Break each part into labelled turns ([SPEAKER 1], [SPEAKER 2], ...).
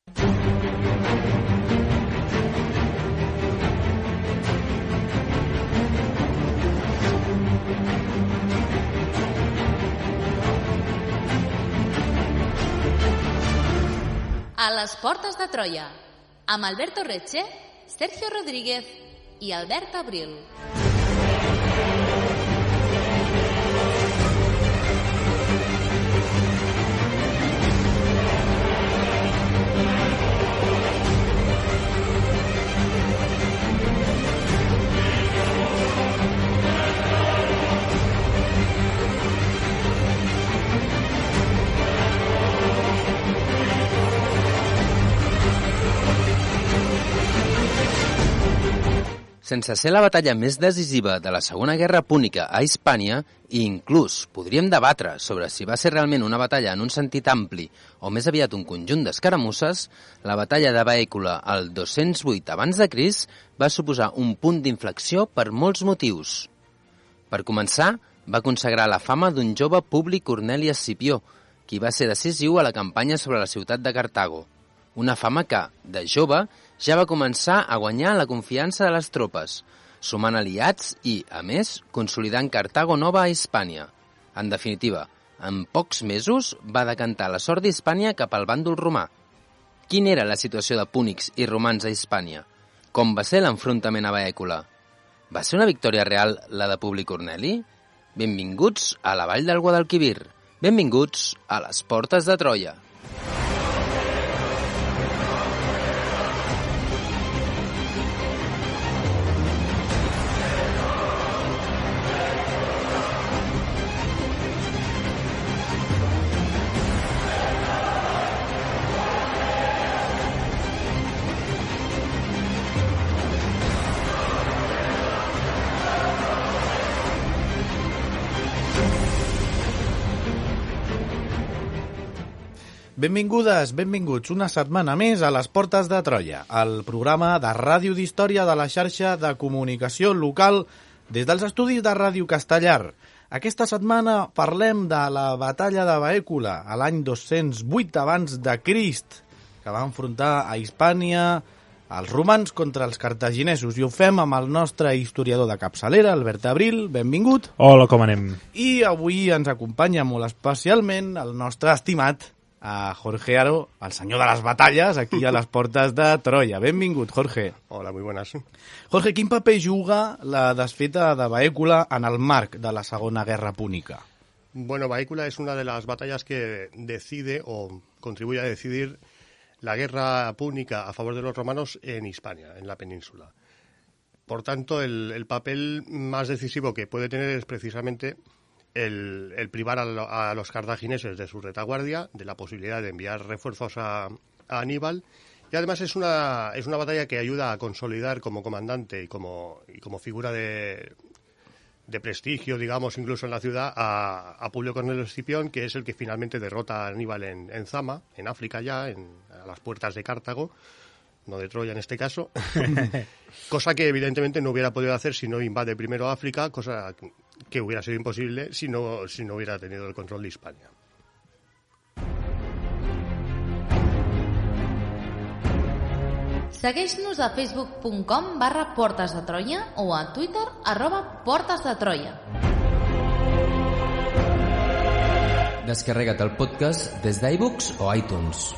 [SPEAKER 1] A les portes de Troia, amb Alberto Reche, Sergio Rodríguez i Albert Abril.
[SPEAKER 2] Sense ser la batalla més decisiva de la Segona Guerra Púnica a Hispània, i inclús podríem debatre sobre si va ser realment una batalla en un sentit ampli o més aviat un conjunt d'escaramusses, la batalla de Baècula al 208 abans de Crist va suposar un punt d'inflexió per molts motius. Per començar, va consagrar la fama d'un jove Publi Corneli Escipió, qui va ser decisiu a la campanya sobre la ciutat de Cartago. Una fama que, de jove, ja va començar a guanyar la confiança de les tropes, sumant aliats i, a més, consolidant Cartago Nova a Hispània. En definitiva, en pocs mesos va decantar la sort d'Hispània cap al bàndol romà. Quina era la situació de púnics i romans a Hispània? Com va ser l'enfrontament a Baècula? Va ser una victòria real la de Publi Corneli? Benvinguts a la vall del Guadalquivir. Benvinguts a les portes de Troia.
[SPEAKER 3] Benvingudes, benvinguts una setmana més a les Portes de Troia, el programa de ràdio d'història de la xarxa de comunicació local des dels estudis de Ràdio Castellar. Aquesta setmana parlem de la batalla de Baècula a l'any 208 abans de Crist, que va enfrontar a Hispània els romans contra els cartaginesos, i ho fem amb el nostre historiador de capçalera, Albert Abril. Benvingut.
[SPEAKER 4] Hola, com anem?
[SPEAKER 3] I avui ens acompanya molt especialment el nostre estimat a Jorge Aro, el senyor de les batalles, aquí a les portes de Troia. Benvingut, Jorge.
[SPEAKER 5] Hola, muy buenas.
[SPEAKER 3] Jorge, quin paper juga la desfeta de Baècula en el marc de la Segona Guerra Púnica?
[SPEAKER 5] Bueno, Baècula es una de las batallas que decide o contribuye a decidir la guerra púnica a favor de los romanos en Hispania, en la península. Por tanto, el papel más decisivo que puede tener es precisamente el privar a los cartagineses de su retaguardia, de la posibilidad de enviar refuerzos a Aníbal, y además es una batalla que ayuda a consolidar como comandante y como figura de prestigio, digamos, incluso en la ciudad, a Publio Cornelio Escipión, que es el que finalmente derrota a Aníbal en Zama, en África ya, a las puertas de Cartago, no de Troya en este caso, cosa que evidentemente no hubiera podido hacer si no invade primero África, cosa que hubiera sido imposible si no hubiera tenido el control de Hispania.
[SPEAKER 1] Segueix-nos a facebook.com/Portes de Troia o a Twitter @Portes de Troia.
[SPEAKER 2] Descarrega't el podcast des d'iBooks o iTunes.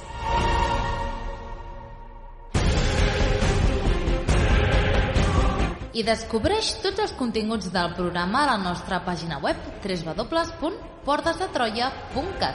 [SPEAKER 1] I descobreix tots els continguts del programa a la nostra pàgina web www.portesdetroia.cat.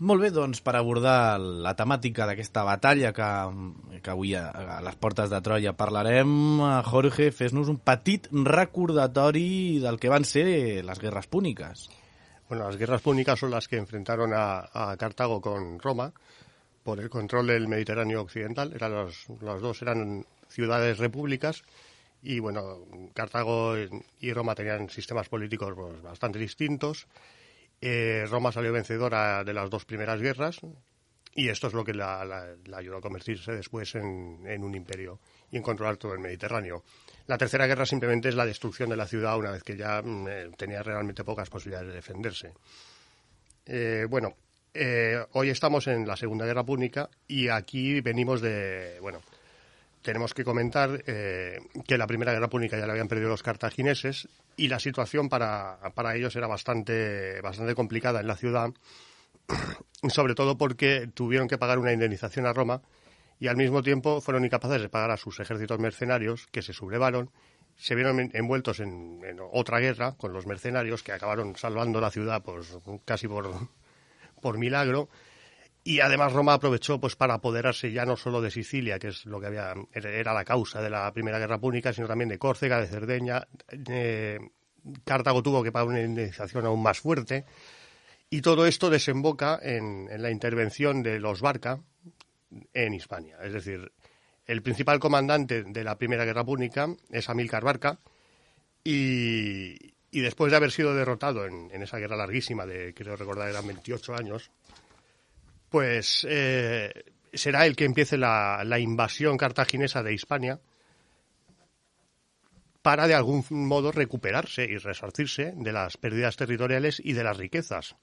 [SPEAKER 3] Molt bé, doncs per abordar la temàtica d'aquesta batalla que avui a les portes de Troia parlarem, Jorge, fes-nos un petit recordatori del que van ser las guerras púnicas.
[SPEAKER 5] Bueno, las guerras púnicas son las que enfrentaron a Cartago con Roma por el control del Mediterráneo occidental. Las dos eran ciudades repúblicas y, bueno, Cartago y Roma tenían sistemas políticos pues, bastante distintos. Roma salió vencedora de las dos primeras guerras y esto es lo que la ayudó a convertirse después en un imperio y en controlar todo el Mediterráneo. La tercera guerra simplemente es la destrucción de la ciudad una vez que ya tenía realmente pocas posibilidades de defenderse. Hoy estamos en la Segunda Guerra Púnica y aquí venimos tenemos que comentar que la Primera Guerra Púnica ya la habían perdido los cartagineses y la situación para ellos era bastante complicada en la ciudad, sobre todo porque tuvieron que pagar una indemnización a Roma y al mismo tiempo fueron incapaces de pagar a sus ejércitos mercenarios que se sublevaron, se vieron envueltos en otra guerra con los mercenarios que acabaron salvando la ciudad pues casi por milagro. Y además Roma aprovechó pues para apoderarse ya no solo de Sicilia, que es lo que era la causa de la Primera Guerra Púnica, sino también de Córcega, de Cerdeña. Cartago tuvo que pagar una indemnización aún más fuerte. Y todo esto desemboca en la intervención de los Barca en Hispania. Es decir, el principal comandante de la Primera Guerra Púnica es Amílcar Barca y después de haber sido derrotado en esa guerra larguísima de, creo recordar, eran 28 años, pues será el que empiece la invasión cartaginesa de Hispania para de algún modo recuperarse y resarcirse de las pérdidas territoriales y de las riquezas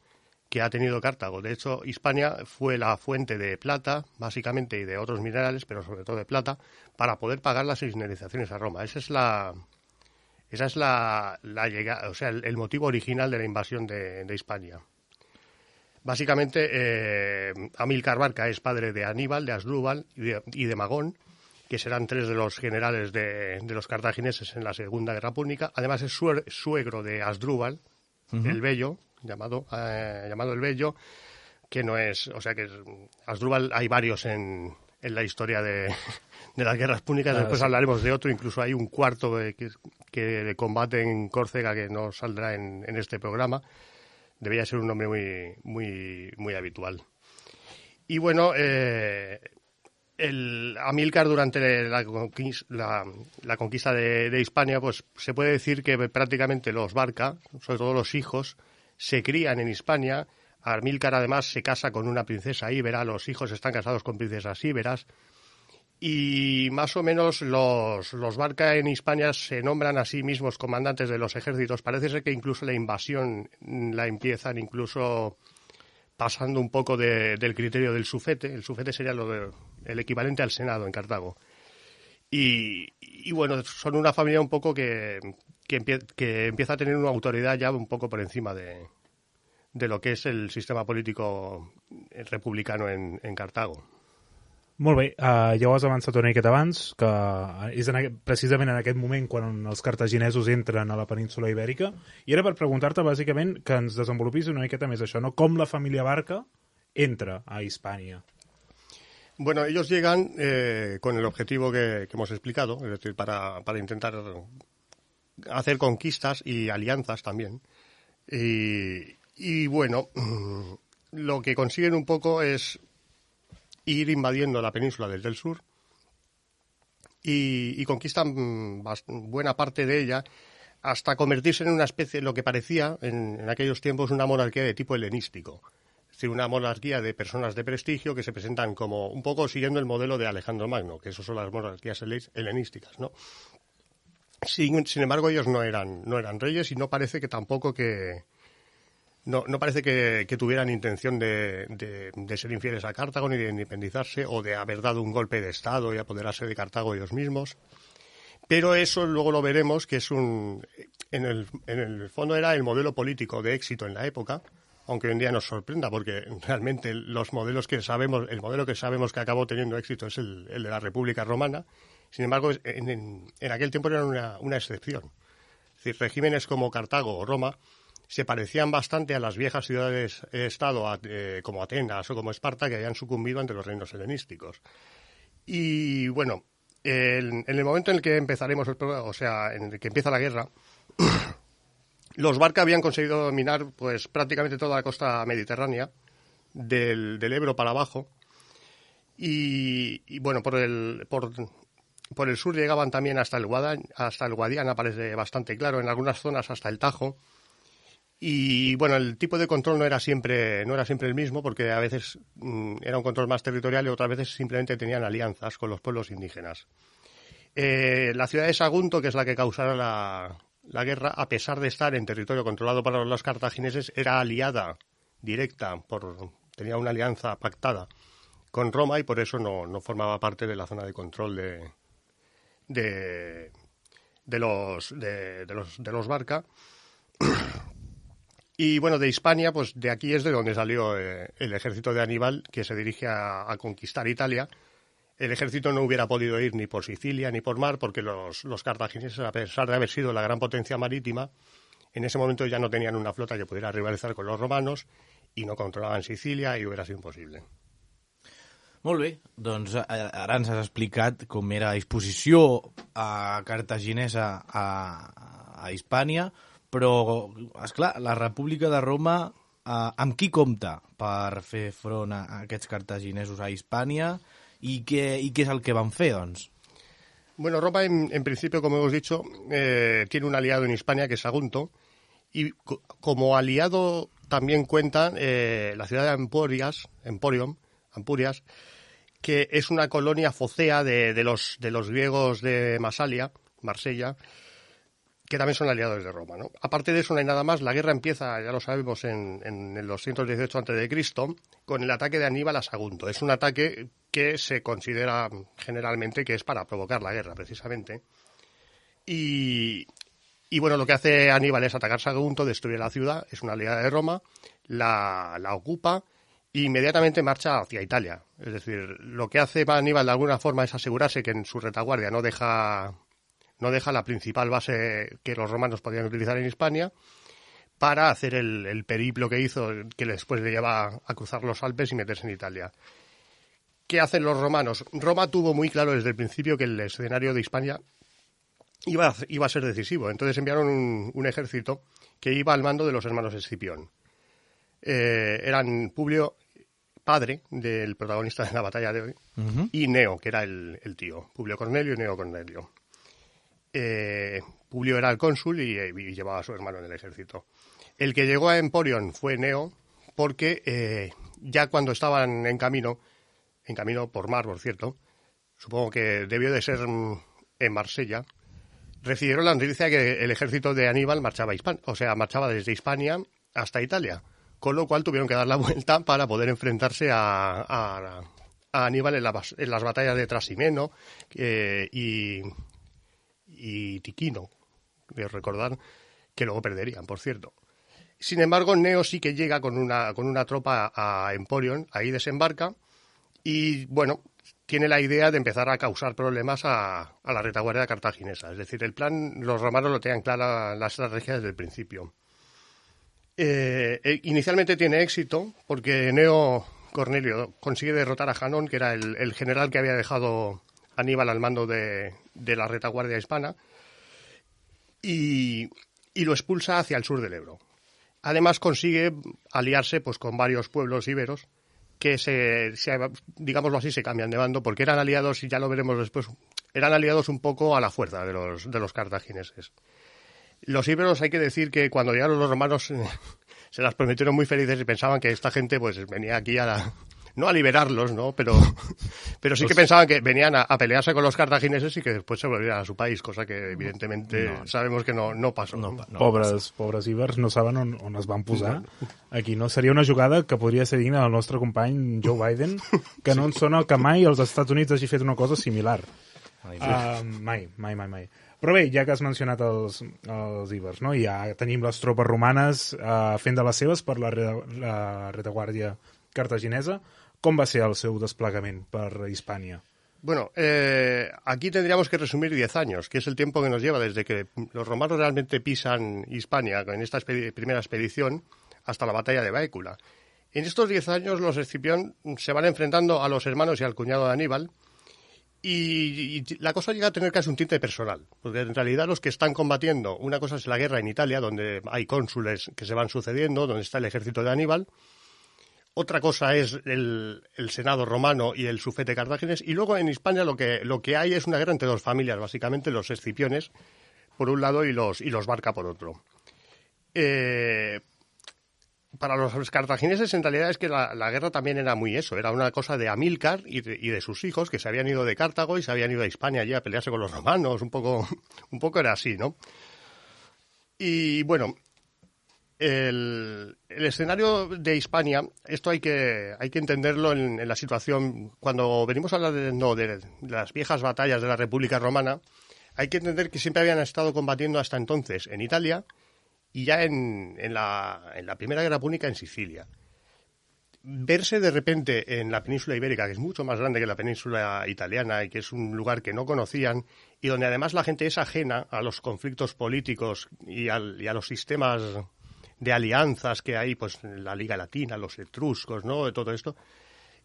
[SPEAKER 5] que ha tenido Cartago. De hecho, Hispania fue la fuente de plata, básicamente, y de otros minerales, pero sobre todo de plata, para poder pagar las indemnizaciones a Roma. Esa es la llegada, o sea, el motivo original de la invasión de Hispania. Básicamente, Amílcar Barca es padre de Aníbal, de Asdrúbal y de Magón, que serán tres de los generales de los cartagineses en la Segunda Guerra Púnica. Además, es suegro de Asdrúbal, el Bello, llamado el Bello, que no es... O sea, que Asdrúbal hay varios en la historia de las guerras púnicas. Después sí hablaremos de otro. Incluso hay un cuarto que combate en Córcega que no saldrá en este programa. Debía ser un nombre muy, muy, muy habitual. Y bueno, Amílcar durante la conquista de Hispania, pues se puede decir que prácticamente los Barca, sobre todo los hijos, se crían en Hispania. Amílcar además se casa con una princesa íbera, los hijos están casados con princesas íberas. Y más o menos los Barca en Hispania se nombran a sí mismos comandantes de los ejércitos. Parece ser que incluso la invasión la empiezan incluso pasando un poco del criterio del sufete. El sufete sería el equivalente al Senado en Cartago. Y bueno, son una familia un poco que empieza a tener una autoridad ya un poco por encima de lo que es el sistema político republicano en Cartago.
[SPEAKER 4] Molt bé, ja ho has avançat una miqueta abans, que és precisament en aquest moment quan els cartaginesos entren a la península Ibèrica, i era per preguntar-te bàsicament que ens desenvolupis una miqueta més això, no? Com la família Barca entra a Hispania.
[SPEAKER 5] Bueno, ellos llegan con el objetivo que hemos explicado, es decir, para intentar hacer conquistas y alianzas también. Y bueno, lo que consiguen un poco es ir invadiendo la península desde el sur y conquistan buena parte de ella hasta convertirse en una especie, lo que parecía en aquellos tiempos una monarquía de tipo helenístico. Es decir, una monarquía de personas de prestigio que se presentan como un poco siguiendo el modelo de Alejandro Magno, que esos son las monarquías helenísticas, ¿no? Sin embargo, ellos no eran reyes y no parece que tampoco No parece que tuvieran intención de ser infieles a Cartago ni de independizarse o de haber dado un golpe de Estado y apoderarse de Cartago ellos mismos. Pero eso luego lo veremos, que es en el fondo era el modelo político de éxito en la época, aunque hoy en día nos sorprenda porque realmente los modelos que sabemos, el modelo que sabemos que acabó teniendo éxito es el de la República Romana. Sin embargo, en aquel tiempo era una excepción. Es decir, regímenes como Cartago o Roma se parecían bastante a las viejas ciudades-estado como Atenas o como Esparta, que habían sucumbido ante los reinos helenísticos. Y bueno, en el momento en el que empezaremos en el que empieza la guerra, los Barca habían conseguido dominar pues prácticamente toda la costa mediterránea, del Ebro para abajo, y bueno, por el sur llegaban también hasta el Guadiana, parece bastante claro, en algunas zonas hasta el Tajo. Y bueno, el tipo de control no era siempre el mismo, porque a veces era un control más territorial y otras veces simplemente tenían alianzas con los pueblos indígenas. La ciudad de Sagunto, que es la que causara la guerra, a pesar de estar en territorio controlado por los cartagineses, era aliada directa, tenía una alianza pactada con Roma y por eso no formaba parte de la zona de control de los Barca. Y bueno, de Hispania, pues de aquí es de donde salió el ejército de Aníbal, que se dirige a conquistar Italia. El ejército no hubiera podido ir ni por Sicilia ni por mar, porque los cartagineses, a pesar de haber sido la gran potencia marítima, en ese momento ya no tenían una flota que pudiera rivalizar con los romanos y no controlaven Sicília i hubiera sido impossible.
[SPEAKER 3] Molt bé, doncs ara ens has explicat com era la disposició cartaginesa a Hispània, però, esclar, la República de Roma amb qui compta per fer front a aquests cartaginesos a Hispània i què és el que van fer, doncs?
[SPEAKER 5] Bueno, Roma, en principio, como hemos dicho, tiene un aliado en Hispania, que es Sagunto, y como aliado también cuenta la ciudad de Ampurias, que es una colonia focea de los griegos de Marsella, que también son aliados de Roma, ¿no? Aparte de eso, no hay nada más. La guerra empieza, ya lo sabemos, en el 218 a.C., con el ataque de Aníbal a Sagunto. Es un ataque que se considera generalmente que es para provocar la guerra, precisamente. Y bueno, lo que hace Aníbal es atacar Sagunto, destruye la ciudad, es una aliada de Roma, la ocupa e inmediatamente marcha hacia Italia. Es decir, lo que hace Aníbal de alguna forma es asegurarse que en su retaguardia no deja la principal base que los romanos podían utilizar en Hispania, para hacer el periplo que hizo, que después le lleva a cruzar los Alpes y meterse en Italia. ¿Qué hacen los romanos? Roma tuvo muy claro desde el principio que el escenario de Hispania iba a ser decisivo. Entonces enviaron un ejército que iba al mando de los hermanos Escipión. Eran Publio, padre del protagonista de la batalla de hoy, y Neo, que era el tío. Publio Cornelio y Neo Cornelio. Publio era el cónsul y llevaba a su hermano en el ejército. El que llegó a Emporion fue Neo, porque ya cuando estaban en camino por mar, por cierto, supongo que debió de ser en Marsella, recibieron la noticia que el ejército de Aníbal marchaba desde Hispania hasta Italia, con lo cual tuvieron que dar la vuelta para poder enfrentarse a Aníbal en las batallas de Trasimeno y Tiquino, de recordar, que luego perderían, por cierto. Sin embargo, Neo sí que llega con una tropa a Emporion, ahí desembarca, y bueno, tiene la idea de empezar a causar problemas a la retaguardia cartaginesa. Es decir, el plan, los romanos lo tenían clara la estrategia desde el principio. Inicialmente tiene éxito, porque Neo Cornelio consigue derrotar a Janón, que era el general que había dejado Aníbal al mando de la retaguardia hispana, y lo expulsa hacia el sur del Ebro. Además consigue aliarse pues con varios pueblos íberos que digámoslo así, se cambian de bando, porque eran aliados, y ya lo veremos después, eran aliados un poco a la fuerza de los cartagineses. Los íberos, hay que decir que cuando llegaron los romanos se las prometieron muy felices y pensaban que esta gente pues venía aquí no a liberarlos, ¿no? Pero sí que pensaban que venían a pelearse con los cartagineses y que después se volvieran a su país, cosa que evidentemente sabemos que no pasó.
[SPEAKER 4] Pobres íbers no saben on es van posar. Aquí no seria una jugada que podria ser digna del nostre company Joe Biden, que no ens sona que mai els Estats Units hagi fet una cosa similar. Mai. Però bé, ja que has mencionat els íbers, no? Ja tenim les tropes romanes fent de les seves per la retaguardia cartaginesa. Com va ser el seu desplegament per Hispània?
[SPEAKER 5] Bueno, aquí tendríamos que resumir 10 años, que es el tiempo que nos lleva desde que los romanos realmente pisan Hispania en esta primera expedición hasta la batalla de Baécula. En estos 10 años los Escipión se van enfrentando a los hermanos y al cuñado de Aníbal y la cosa llega a tener casi un tinte personal, porque en realidad los que están combatiendo, una cosa es la guerra en Italia, donde hay cónsules que se van sucediendo, donde está el ejército de Aníbal. Otra cosa es el Senado romano y el sufete Cartágenes. Y luego en Hispania lo que hay es una guerra entre dos familias, básicamente los Escipiones por un lado y los Barca por otro. Para los cartagineses en realidad es que la guerra también era muy eso. Era una cosa de Amílcar y de sus hijos que se habían ido de Cartago y se habían ido a Hispania allí a pelearse con los romanos. Un poco era así, ¿no? Y bueno... El escenario de Hispania, esto hay que entenderlo en la situación. Cuando venimos a hablar de las viejas batallas de la República Romana, hay que entender que siempre habían estado combatiendo hasta entonces en Italia y ya en la Primera Guerra Púnica en Sicilia. Verse de repente en la península ibérica, que es mucho más grande que la península italiana y que es un lugar que no conocían y donde además la gente es ajena a los conflictos políticos y a los sistemas de alianzas que hay, pues la Liga Latina, los etruscos, ¿no? De todo esto.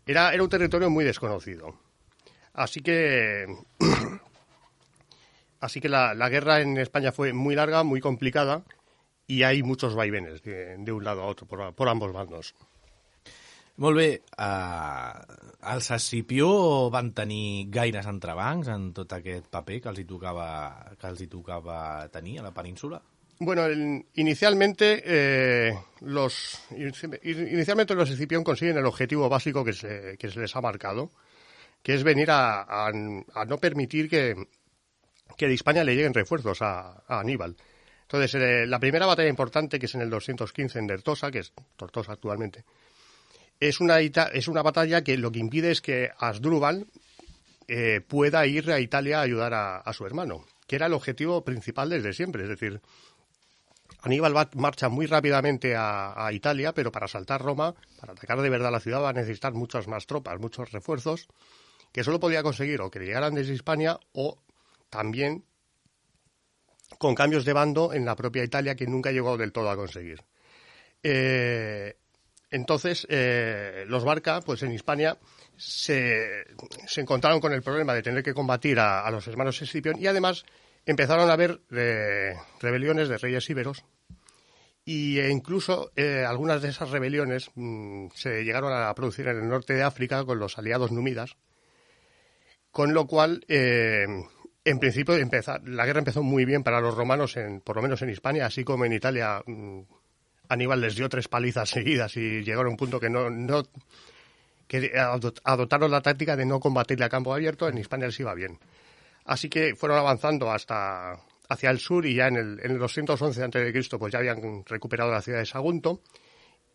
[SPEAKER 5] Era un territorio muy desconocido. Así que la guerra en España fue muy larga, muy complicada, y hay muchos vaivenes de un lado a otro, por ambos bandos.
[SPEAKER 3] Molt bé, els Escipió van tenir gaires entrebancs en tot aquest paper que els hi tocava tenir a la península?
[SPEAKER 5] Bueno, inicialmente los Escipión consiguen el objetivo básico que se les ha marcado, que es venir a no permitir que de Hispania le lleguen refuerzos a Aníbal. Entonces, la primera batalla importante, que es en el 215 en Tortosa, que es Tortosa actualmente, es una batalla que lo que impide es que Asdrúbal pueda ir a Italia a ayudar a su hermano, que era el objetivo principal desde siempre, es decir... Aníbal marcha muy rápidamente a Italia, pero para asaltar Roma, para atacar de verdad la ciudad, va a necesitar muchas más tropas, muchos refuerzos, que solo podía conseguir o que le llegaran desde Hispania o también con cambios de bando en la propia Italia que nunca llegó del todo a conseguir. Entonces, los Barca, pues en Hispania, se encontraron con el problema de tener que combatir a los hermanos Escipión y además empezaron a haber rebeliones de reyes íberos e incluso algunas de esas rebeliones se llegaron a producir en el norte de África con los aliados númidas, con lo cual, en principio, la guerra empezó muy bien para los romanos, por lo menos en Hispania, así como en Italia. Aníbal les dio 3 palizas seguidas y llegaron a un punto que adoptaron la táctica de no combatirle a campo abierto. En Hispania les iba bien. Así que fueron avanzando hacia el sur y ya en el 211 a.C. pues ya habían recuperado la ciudad de Sagunto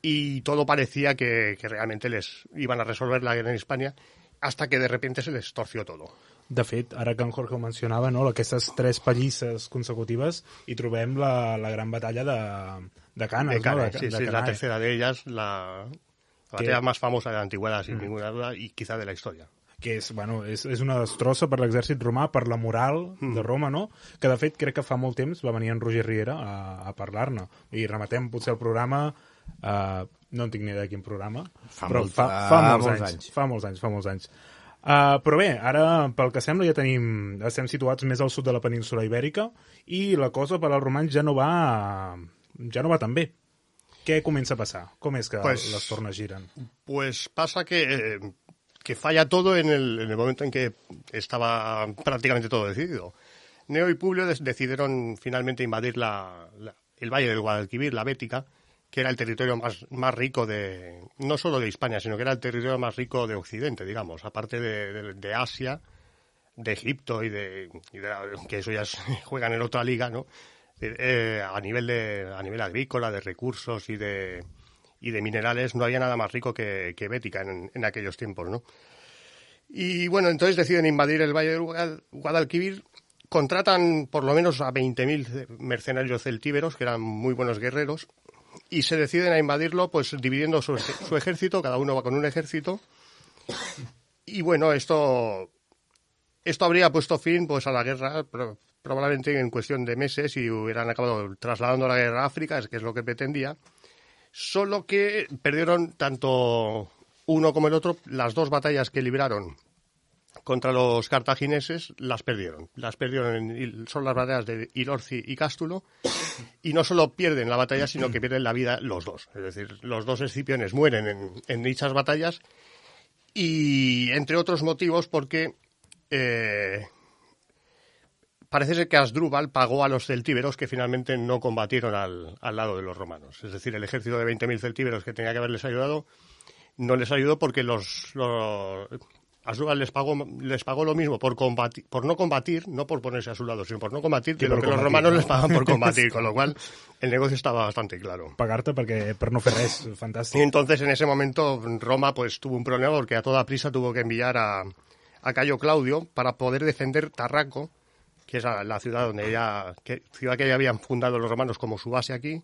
[SPEAKER 5] y todo parecía que realmente les iban a resolver la guerra en Hispania hasta que de repente se les torció todo.
[SPEAKER 4] De fet, ara que en Jorge ho mencionava, no, aquestes 3 pallisses consecutives i trobem la gran batalla de Canes.
[SPEAKER 5] De Canes,
[SPEAKER 4] ¿no?
[SPEAKER 5] sí, la tercera de ellas, la batalla más famosa de la antigüedad, sin ninguna duda, y quizá de la historia.
[SPEAKER 4] Que és una destrossa per l'exèrcit romà, per la moral de Roma, no? Que, de fet, crec que fa molt temps va venir en Roger Riera a parlar-ne. I rematem potser el programa... no en tinc ni idea de quin programa, però fa molts anys. Però bé, ara, pel que sembla, estem situats més al sud de la península ibèrica i la cosa per als romans ja no va tan bé. Què comença a passar? Com és que les tornes giren?
[SPEAKER 5] Pues pasa que falla todo en el momento en que estaba prácticamente todo decidido. Neo y Publio decidieron finalmente invadir el valle del Guadalquivir, la Bética, que era el territorio más rico no solo de Hispania, sino que era el territorio más rico de Occidente, digamos, aparte de Asia, de Egipto y que eso ya juegan en otra liga, ¿no? A nivel agrícola, de recursos y de minerales, no había nada más rico que Bética en aquellos tiempos, ¿no? Y bueno, entonces deciden invadir el valle del Guadalquivir, contratan por lo menos a 20.000 mercenarios celtíberos, que eran muy buenos guerreros, y se deciden a invadirlo, pues dividiendo su ejército, cada uno va con un ejército, y bueno, esto Esto habría puesto fin pues, a la guerra probablemente en cuestión de meses y hubieran acabado trasladando la guerra a África, que es lo que pretendía. Solo que perdieron tanto uno como el otro, las dos batallas que libraron contra los cartagineses, las perdieron. Son las batallas de Ilorzi y Cástulo, y no solo pierden la batalla, sino que pierden la vida los dos. Es decir, los dos escipiones mueren en dichas batallas, y entre otros motivos porque parece ser que Asdrúbal pagó a los celtíberos que finalmente no combatieron al lado de los romanos. Es decir, el ejército de 20.000 celtíberos que tenía que haberles ayudado no les ayudó porque Asdrúbal les pagó lo mismo por no combatir, no por ponerse a su lado, sino por no combatir, que lo que los romanos les pagan por combatir, con lo cual el negocio estaba bastante claro.
[SPEAKER 4] Pagar-te per no fer res, fantàstic.
[SPEAKER 5] Y entonces en ese momento Roma pues tuvo un problema porque a toda prisa tuvo que enviar a Cayo Claudio para poder defender Tarraco, que es la ciudad ciudad que ya habían fundado los romanos como su base aquí,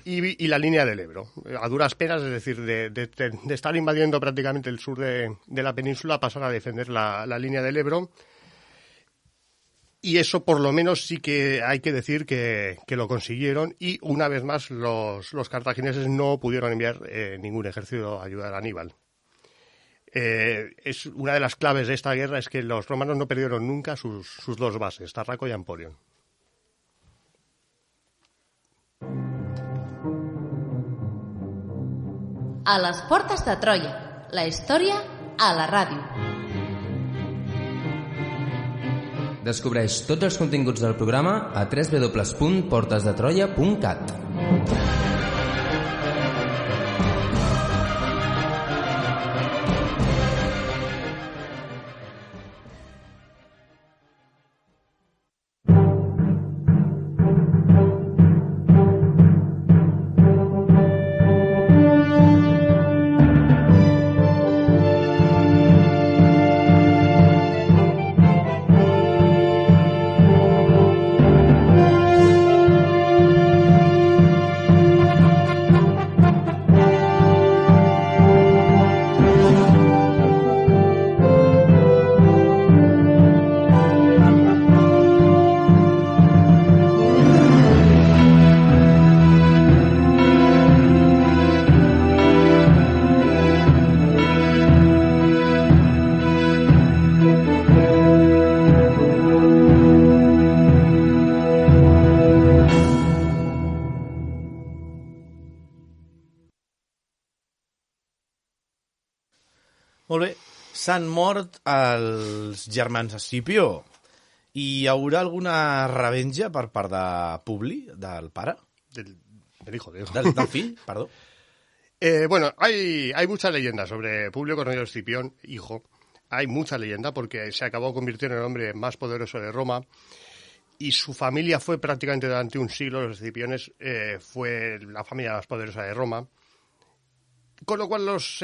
[SPEAKER 5] y la línea del Ebro. A duras penas, es decir, de estar invadiendo prácticamente el sur de la península, pasar a defender la línea del Ebro. Y eso, por lo menos, sí que hay que decir que lo consiguieron. Y una vez más, los cartagineses no pudieron enviar ningún ejército a ayudar a Aníbal. Es una de las claves de esta guerra es que los romanos no perdieron nunca sus dos bases, Tarraco y Emporion.
[SPEAKER 1] A les portes de Troia, la història a la ràdio.
[SPEAKER 2] Descobreix tots els continguts del programa a www.portesdetroia.cat.
[SPEAKER 3] Molt bé. S'han mort els germans Escipió. I hi haurà alguna revenja per part de Publi, del pare?
[SPEAKER 5] Del hijo.
[SPEAKER 3] Del fill, perdó.
[SPEAKER 5] Bueno, hay mucha leyenda sobre Publio Cornelio Escipión, hijo. Hay mucha leyenda porque se acabó convirtiendo en el hombre más poderoso de Roma y su familia fue prácticamente durante un siglo, los Escipiones, fue la familia más poderosa de Roma. Con lo cual los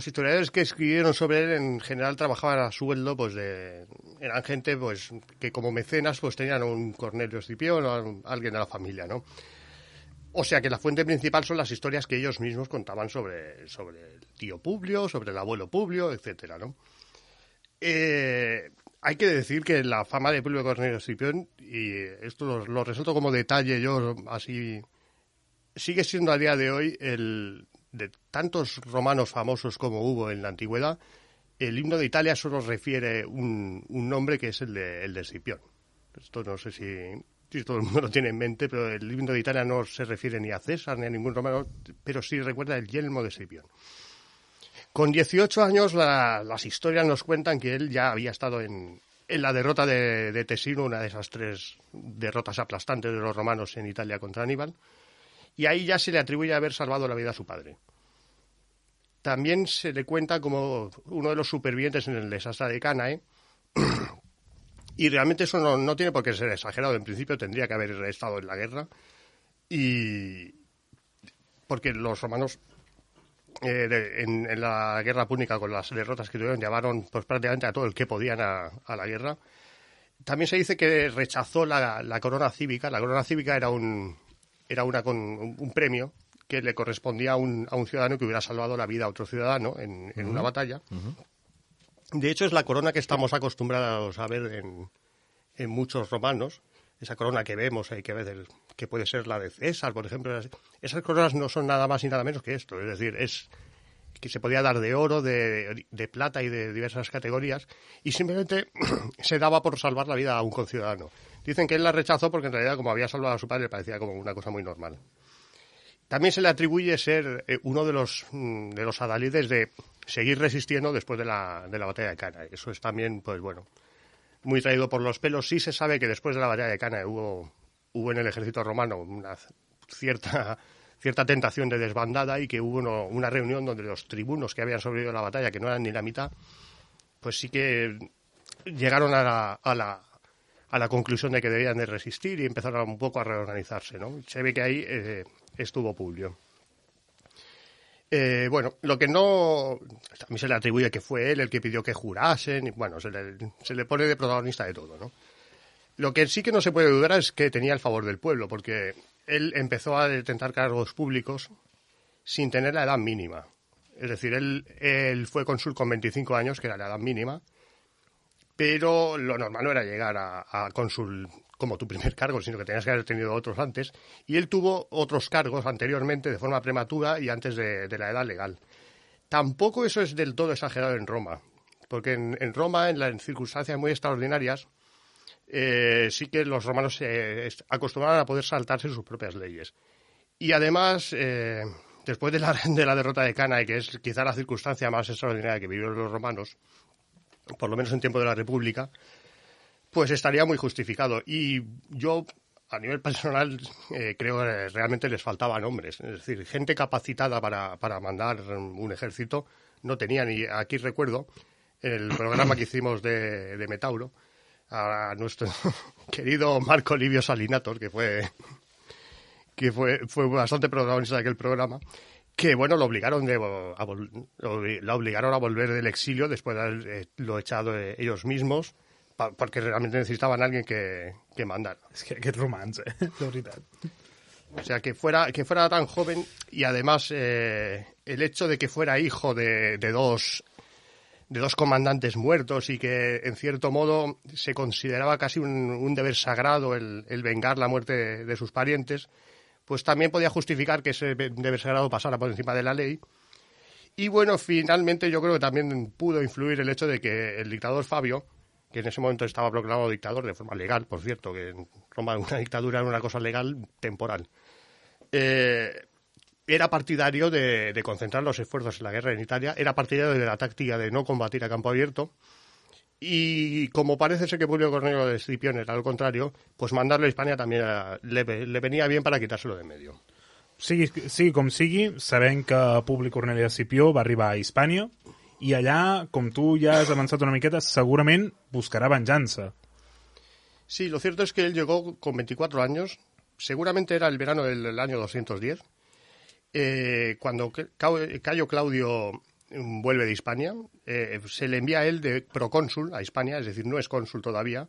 [SPEAKER 5] historiadores que escribieron sobre él en general trabajaban a sueldo, pues eran gente pues que como mecenas pues tenían un Cornelio Escipión o alguien de la familia, ¿no? O sea que la fuente principal son las historias que ellos mismos contaban sobre el tío Publio, sobre el abuelo Publio, etcétera, ¿no? Hay que decir que la fama de Publio Cornelio Escipión, y esto lo resalto como detalle yo así, sigue siendo a día de hoy de tantos romanos famosos como hubo en la antigüedad, el himno de Italia solo refiere un nombre que es el de Escipión. Esto no sé si todo el mundo lo tiene en mente, pero el himno de Italia no se refiere ni a César ni a ningún romano, pero sí recuerda el yelmo de Escipión. Con 18 años las historias nos cuentan que él ya había estado en la derrota de Tesino, una de esas 3 derrotas aplastantes de los romanos en Italia contra Aníbal, y ahí ya se le atribuye haber salvado la vida a su padre. También se le cuenta como uno de los supervivientes en el desastre de Cánae, y realmente eso no tiene por qué ser exagerado. En principio tendría que haber estado en la guerra, y porque los romanos en la guerra púnica, con las derrotas que tuvieron, llevaron pues prácticamente a todo el que podían a la guerra. También se dice que rechazó la corona cívica. La corona cívica era un premio que le correspondía a un ciudadano que hubiera salvado la vida a otro ciudadano en una batalla. Uh-huh. De hecho, es la corona que estamos acostumbrados a ver en muchos romanos. Esa corona que vemos, hay que ver, que puede ser la de César, por ejemplo. Esas coronas no son nada más y nada menos que esto. Es decir, es que se podía dar de oro, de plata y de diversas categorías, y simplemente se daba por salvar la vida a un conciudadano. Dicen que él la rechazó porque en realidad, como había salvado a su padre, le parecía como una cosa muy normal. También se le atribuye ser uno de los adalides de seguir resistiendo después de la batalla de Cana. Eso es también, pues bueno, muy traído por los pelos. Sí se sabe que después de la batalla de Cana hubo en el ejército romano una cierta tentación de desbandada, y que hubo una reunión donde los tribunos que habían sobrevivido a la batalla, que no eran ni la mitad, pues sí que llegaron a la conclusión de que debían de resistir y empezaron un poco a reorganizarse, ¿no? Se ve que ahí estuvo Publio. Bueno, lo que no... A mí se le atribuye que fue él el que pidió que jurasen, y bueno, se le pone de protagonista de todo, ¿no? Lo que sí que no se puede dudar es que tenía el favor del pueblo, porque él empezó a detentar cargos públicos sin tener la edad mínima. Es decir, él fue cónsul con 25 años, que era la edad mínima, pero lo normal no era llegar a cónsul como tu primer cargo, sino que tenías que haber tenido otros antes, y él tuvo otros cargos anteriormente de forma prematura y antes de la edad legal. Tampoco eso es del todo exagerado en Roma, porque en Roma, en circunstancias muy extraordinarias, sí que los romanos acostumbraban a poder saltarse sus propias leyes. Y además, después de la derrota de Cana, que es quizá la circunstancia más extraordinaria que vivieron los romanos, por lo menos en tiempo de la República, pues estaría muy justificado. Y yo, a nivel personal, creo que realmente les faltaban hombres. Es decir, gente capacitada para mandar un ejército no tenían. Y aquí recuerdo el programa que hicimos de Metauro, a nuestro querido Marco Livio Salinator, que fue bastante protagonista de aquel programa, que bueno, lo obligaron a volver del exilio después de haberlo echado ellos mismos, porque realmente necesitaban a alguien que mandara.
[SPEAKER 4] És que aquest romans, de veritat.
[SPEAKER 5] O sea, que fuera tan joven, y además el hecho de que fuera hijo de dos comandantes muertos, y que en cierto modo se consideraba casi un deber sagrado el vengar la muerte de sus parientes, pues también podía justificar que ese deber sagrado pasara por encima de la ley. Y bueno, finalmente yo creo que también pudo influir el hecho de que el dictador Fabio, que en ese momento estaba proclamado dictador de forma legal, por cierto, que en Roma una dictadura era una cosa legal temporal, era partidario de concentrar los esfuerzos en la guerra en Italia, era partidario de la táctica de no combatir a campo abierto, y como parece ser que Publio Cornelio de Escipión era lo contrario, pues mandarlo a Hispania también le venía bien para quitárselo de medio.
[SPEAKER 4] Sigui com sigui, sabem que Publi Corneli Escipió va arribar a Hispània, i allà, com tu ja has avançat una miqueta, segurament buscarà venjança.
[SPEAKER 5] Sí, lo cierto es que él llegó con 24 años, seguramente era el verano del año 210, cuando Cayo Claudio vuelve de Hispania, se le envía a él de procónsul a Hispania, es decir, no es cónsul todavía,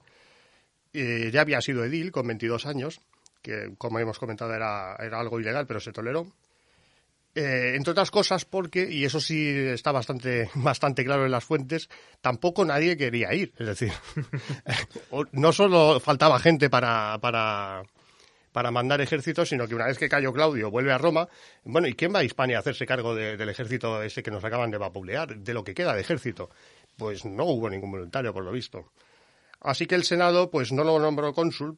[SPEAKER 5] ya había sido edil con 22 años, que como hemos comentado era algo ilegal, pero se toleró. Entre otras cosas porque, y eso sí está bastante claro en las fuentes, tampoco nadie quería ir. Es decir, no solo faltaba gente para mandar ejércitos, sino que una vez que Cayo Claudio vuelve a Roma, bueno, ¿y quién va a Hispania a hacerse cargo del ejército ese que nos acaban de vapulear, de lo que queda de ejército? Pues no hubo ningún voluntario, por lo visto. Así que el Senado pues no lo nombró cónsul,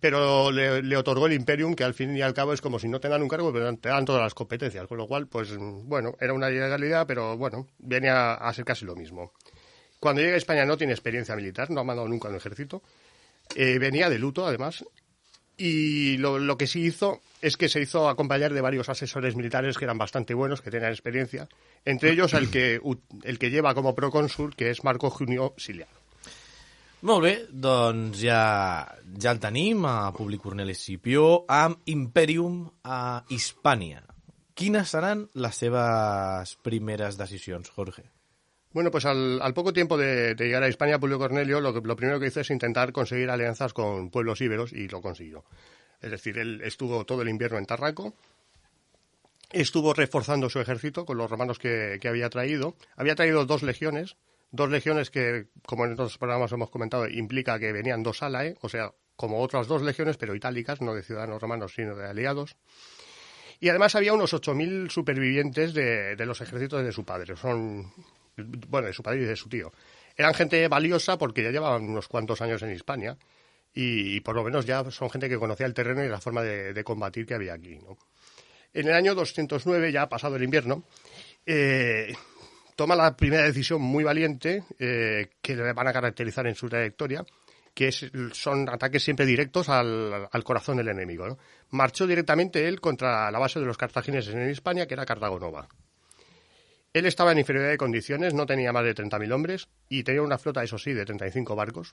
[SPEAKER 5] pero le otorgó el imperium, que al fin y al cabo es como si no te dan un cargo, pero te dan todas las competencias, con lo cual, pues bueno, era una ilegalidad, pero bueno, viene a ser casi lo mismo. Cuando llega a España no tiene experiencia militar, no ha mandado nunca un ejército, venía de luto además, y lo que sí hizo es que se hizo acompañar de varios asesores militares que eran bastante buenos, que tenían experiencia, entre ellos el que lleva como procónsul, que es Marco Junio Siliano.
[SPEAKER 6] Molt bé, doncs ja el tenim, a Publi Corneli Escipió, amb Imperium a Hispània. Quines seran les seves primeres decisions, Jorge?
[SPEAKER 5] Bueno, pues al poco tiempo de llegar a Hispania, Publio Cornelio lo primero que hizo es intentar conseguir alianzas con pueblos íberos, y lo consiguió. Es decir, él estuvo todo el invierno en Tarraco, estuvo reforzando su ejército con los romanos que había traído. Había traído 2 legiones 2 legiones que, como en otros programas hemos comentado, implica que venían 2 alae, o sea, como otras 2 legiones, pero itálicas, no de ciudadanos romanos, sino de aliados. Y además había unos 8.000 supervivientes de los ejércitos de su padre, de su padre y de su tío. Eran gente valiosa porque ya llevaban unos cuantos años en Hispania y por lo menos ya son gente que conocía el terreno y la forma de combatir que había aquí, ¿no? En el año 209, ya pasado el invierno, toma la primera decisión muy valiente que le van a caracterizar en su trayectoria, que son ataques siempre directos al corazón del enemigo, ¿no? Marchó directamente él contra la base de los cartagineses en Hispania, que era Cartago Nova. Él estaba en inferioridad de condiciones, no tenía más de 30.000 hombres y tenía una flota, eso sí, de 35 barcos.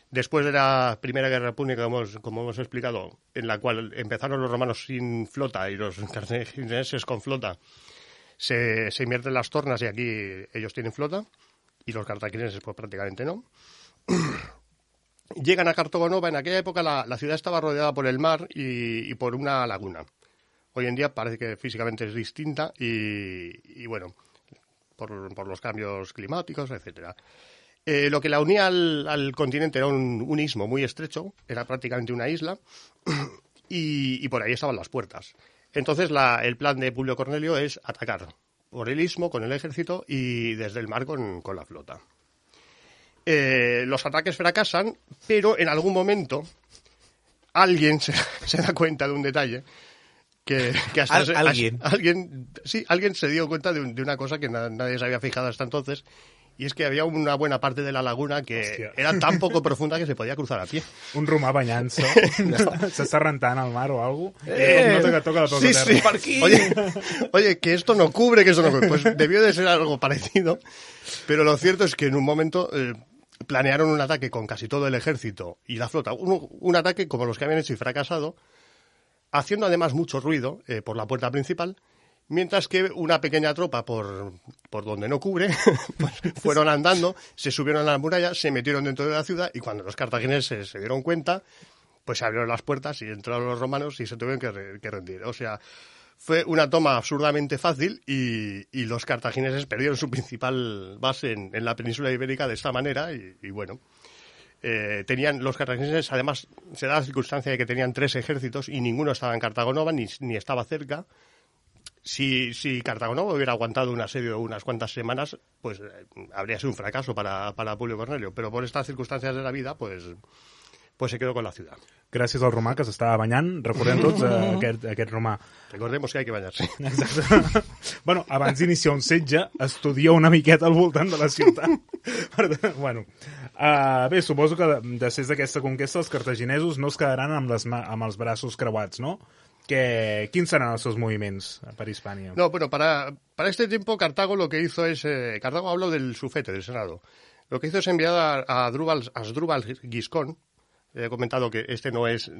[SPEAKER 5] Después de la Primera Guerra Púnica, como hemos explicado, en la cual empezaron los romanos sin flota y los cartagineses con flota, se invierten las tornas y aquí ellos tienen flota y los cartagineses pues prácticamente no. Llegan a Cartago Nova. En aquella época la ciudad estaba rodeada por el mar y por una laguna. Hoy en día parece que físicamente es distinta y bueno, por los cambios climáticos, etcétera. Lo que la unía al continente era un istmo muy estrecho, era prácticamente una isla, y por ahí estaban las puertas. Entonces el plan de Publio Cornelio es atacar por el istmo con el ejército y desde el mar con la flota. Los ataques fracasan, pero en algún momento alguien se da cuenta de un detalle que hasta alguien se dio cuenta de una cosa que nadie se había fijado hasta entonces, y es que había una buena parte de la laguna que era tan poco profunda que se podía cruzar a pie.
[SPEAKER 4] Un romà banyant-se. S'està rentant al mar o alguna cosa. No que toca la poca terra.
[SPEAKER 5] Sí. Per aquí. Oye, que esto no cubre. Pues debió de ser algo parecido. Pero lo cierto es que en un momento planearon un ataque con casi todo el ejército y la flota. Un ataque como los que habían hecho y fracasado, haciendo además mucho ruido por la puerta principal. Mientras que una pequeña tropa por donde no cubre, pues fueron andando, se subieron a la muralla, se metieron dentro de la ciudad y cuando los cartagineses se dieron cuenta, pues se abrieron las puertas y entraron los romanos y se tuvieron que rendir. O sea, fue una toma absurdamente fácil y los cartagineses perdieron su principal base en la península ibérica de esta manera y bueno. Tenían los cartagineses, además, se da la circunstancia de que tenían 3 ejércitos y ninguno estaba en Cartago Nova ni estaba cerca. Si Cartago Nova hubiera aguantado un asedio de unas cuantas semanas, pues habría sido un fracaso para Publio Cornelio. Pero por estas circunstancias de la vida, pues se quedó con la ciudad.
[SPEAKER 4] Gràcies al romà que s'estava banyant. Recordem tots aquest romà.
[SPEAKER 5] Recordemos que hay que bañarse.
[SPEAKER 4] Exacte. Bueno, abans d'iniciar un setge, estudia una miqueta al voltant de la ciutat. Bueno, bé, suposo que després d'aquesta conquesta els cartaginesos no es quedaran amb els braços creuats, no? ¿Quién serán esos movimientos para Hispania?
[SPEAKER 5] No, bueno, para este tiempo Cartago lo que hizo es... Cartago habló del sufete, del senado. Lo que hizo es enviar a Asdrúbal Giscón. He comentado que este no es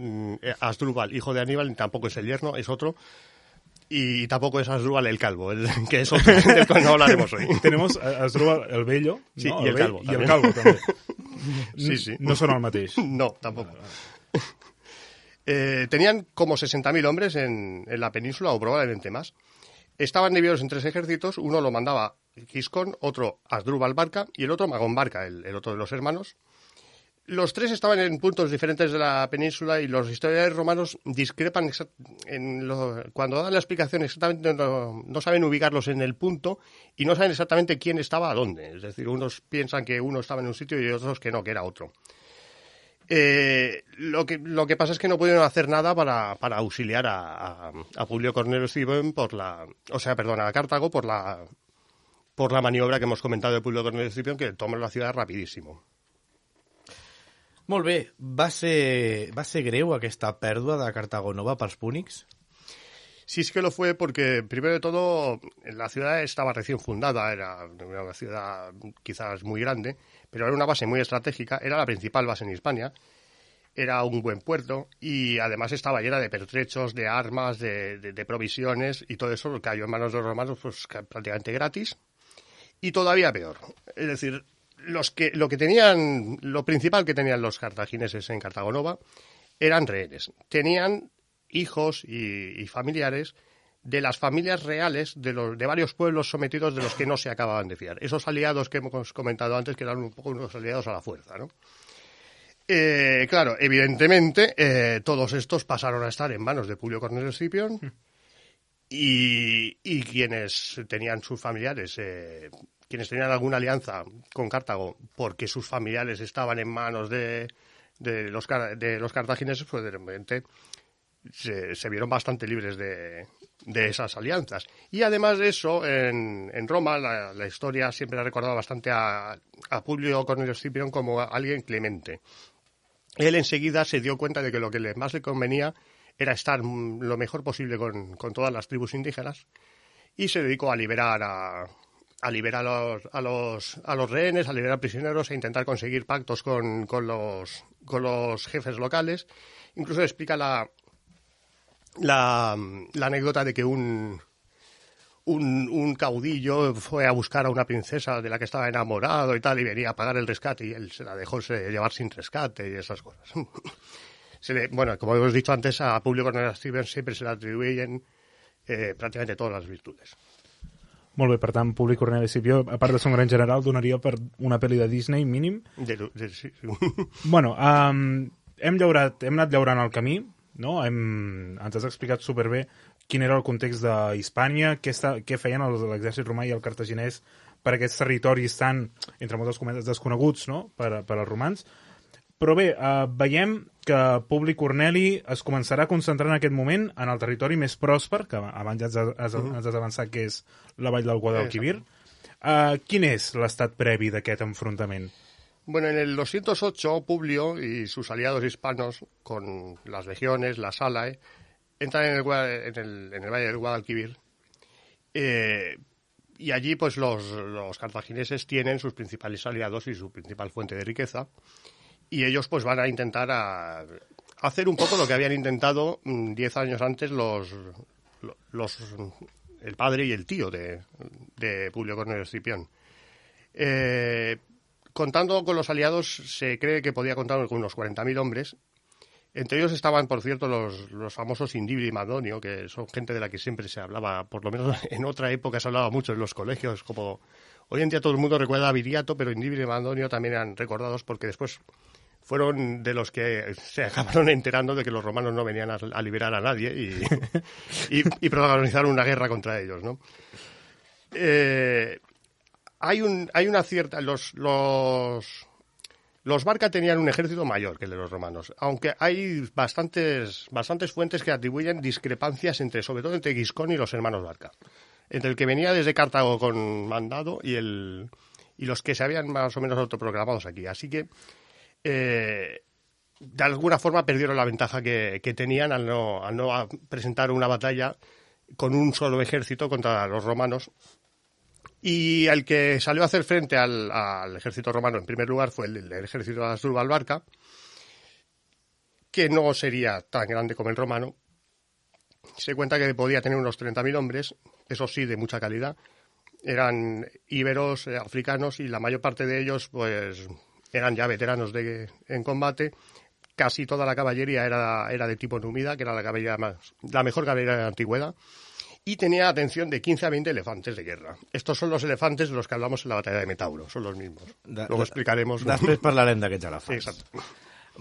[SPEAKER 5] Asdrúbal, hijo de Aníbal, ni tampoco es el yerno, es otro. Y tampoco es Asdrúbal el calvo, que es otro, del cual no hablaremos hoy.
[SPEAKER 4] Tenemos a Asdrúbal el bello,
[SPEAKER 5] sí,
[SPEAKER 4] ¿no?
[SPEAKER 5] Y el calvo
[SPEAKER 4] también. Y el calvo también.
[SPEAKER 5] Sí.
[SPEAKER 4] No son el mateix.
[SPEAKER 5] No, tampoco. Tenían como 60.000 hombres en la península, o probablemente más. Estaban divididos en 3 ejércitos. Uno lo mandaba Giscón, otro Asdrúbal Barca y el otro Magón Barca, el otro de los hermanos. Los 3 estaban en puntos diferentes de la península y los historiadores romanos discrepan cuando dan la explicación exactamente, no saben ubicarlos en el punto y no saben exactamente quién estaba a dónde. Es decir, unos piensan que uno estaba en un sitio y otros que no, que era otro. Lo que pasa es que no pudieron hacer nada para auxiliar a Publio Cornelio Escipión a Cartago por la maniobra que hemos comentado de Publio Cornelio Escipión, que toma la ciudad rapidísimo.
[SPEAKER 6] Molt bé. Va ser greu aquesta pèrdua de Cartago Nova pels púnics?
[SPEAKER 5] Sí, es que lo fue porque, primero de todo, la ciudad estaba recién fundada, era una ciudad quizás muy grande, pero era una base muy estratégica, era la principal base en Hispania, era un buen puerto y además estaba llena de pertrechos, de armas, de provisiones y todo eso cayó en manos de los romanos pues, prácticamente gratis y todavía peor. Es decir, lo principal que tenían los cartagineses en Cartago Nova eran rehenes. Tenían hijos y familiares de las familias reales de varios pueblos sometidos de los que no se acababan de fiar. Esos aliados que hemos comentado antes, que eran un poco unos aliados a la fuerza, ¿no? Claro, evidentemente, todos estos pasaron a estar en manos de Publio Cornelio Escipión y quienes tenían sus familiares, quienes tenían alguna alianza con Cartago porque sus familiares estaban en manos de los cartagineses, pues de repente se vieron bastante libres de esas alianzas. Y además de eso, en Roma la historia siempre ha recordado bastante a Publio Cornelio Escipión como alguien clemente. Él enseguida se dio cuenta de que lo que más le convenía era estar lo mejor posible con todas las tribus indígenas y se dedicó a liberar a los rehenes, a liberar prisioneros, a intentar conseguir pactos con los jefes locales. Incluso explica la anécdota de que un caudillo fue a buscar a una princesa de la que estaba enamorado y tal, y venía a pagar el rescate, y él se la dejó llevar sin rescate y esas cosas. Bueno, como hemos dicho antes, a Publio Cornelio Escipión siempre se le atribuyen prácticamente todas las virtudes.
[SPEAKER 4] Molt bé, per tant, Publi Corneli Escipió, a part de ser un gran general, donaria per una pel·li de Disney, mínim.
[SPEAKER 5] Sí.
[SPEAKER 4] Bueno, hem anat llaurant el camí, no? Ens has explicat superbé quin era el context d'Hispània, què feien l'exèrcit romà i el cartaginès per aquests territoris tan, entre moltes cometes, desconeguts, no?, per als romans. Però bé, veiem que Publi Corneli es començarà a concentrar en aquest moment en el territori més pròsper, que abans ja ens has avançat que és la vall del Guadalquivir. Quin és l'estat previ d'aquest enfrontament?
[SPEAKER 5] Bueno, en el 208, Publio y sus aliados hispanos, con las legiones, la Salae, entran en el valle del Guadalquivir. Y allí, pues, los cartagineses tienen sus principales aliados y su principal fuente de riqueza. Y ellos, pues, van a intentar hacer un poco lo que habían intentado 10 años antes el padre y el tío de Publio Cornelio Escipión. Contando con los aliados, se cree que podía contar con unos 40.000 hombres. Entre ellos estaban, por cierto, los famosos Indibio y Madonio, que son gente de la que siempre se hablaba, por lo menos en otra época se hablaba mucho en los colegios, como hoy en día todo el mundo recuerda a Viriato, pero Indibio y Madonio también eran recordados porque después fueron de los que se acabaron enterando de que los romanos no venían a liberar a nadie y protagonizaron una guerra contra ellos, ¿no? Hay una cierta... Los Barca tenían un ejército mayor que el de los romanos, aunque hay bastantes fuentes que atribuyen discrepancias sobre todo entre Giscón y los hermanos Barca, entre el que venía desde Cartago con mandado y los que se habían más o menos autoproclamados aquí. Así que de alguna forma perdieron la ventaja que tenían al no presentar una batalla con un solo ejército contra los romanos. Y el que salió a hacer frente al ejército romano en primer lugar fue el ejército de Asdrúbal Barca, que no sería tan grande como el romano. Se cuenta que podía tener unos 30.000 hombres, eso sí, de mucha calidad. Eran íberos, africanos, y la mayor parte de ellos pues eran ya veteranos en combate. Casi toda la caballería era de tipo númida, que era la mejor caballería de la antigüedad. Y tenía atención de 15 a 20 elefantes de guerra. Estos son los elefantes de los que hablamos en la batalla de Metauro, son los mismos. Luego explicaremos...
[SPEAKER 6] Després parlarem d'aquests elefants.
[SPEAKER 5] Exacte.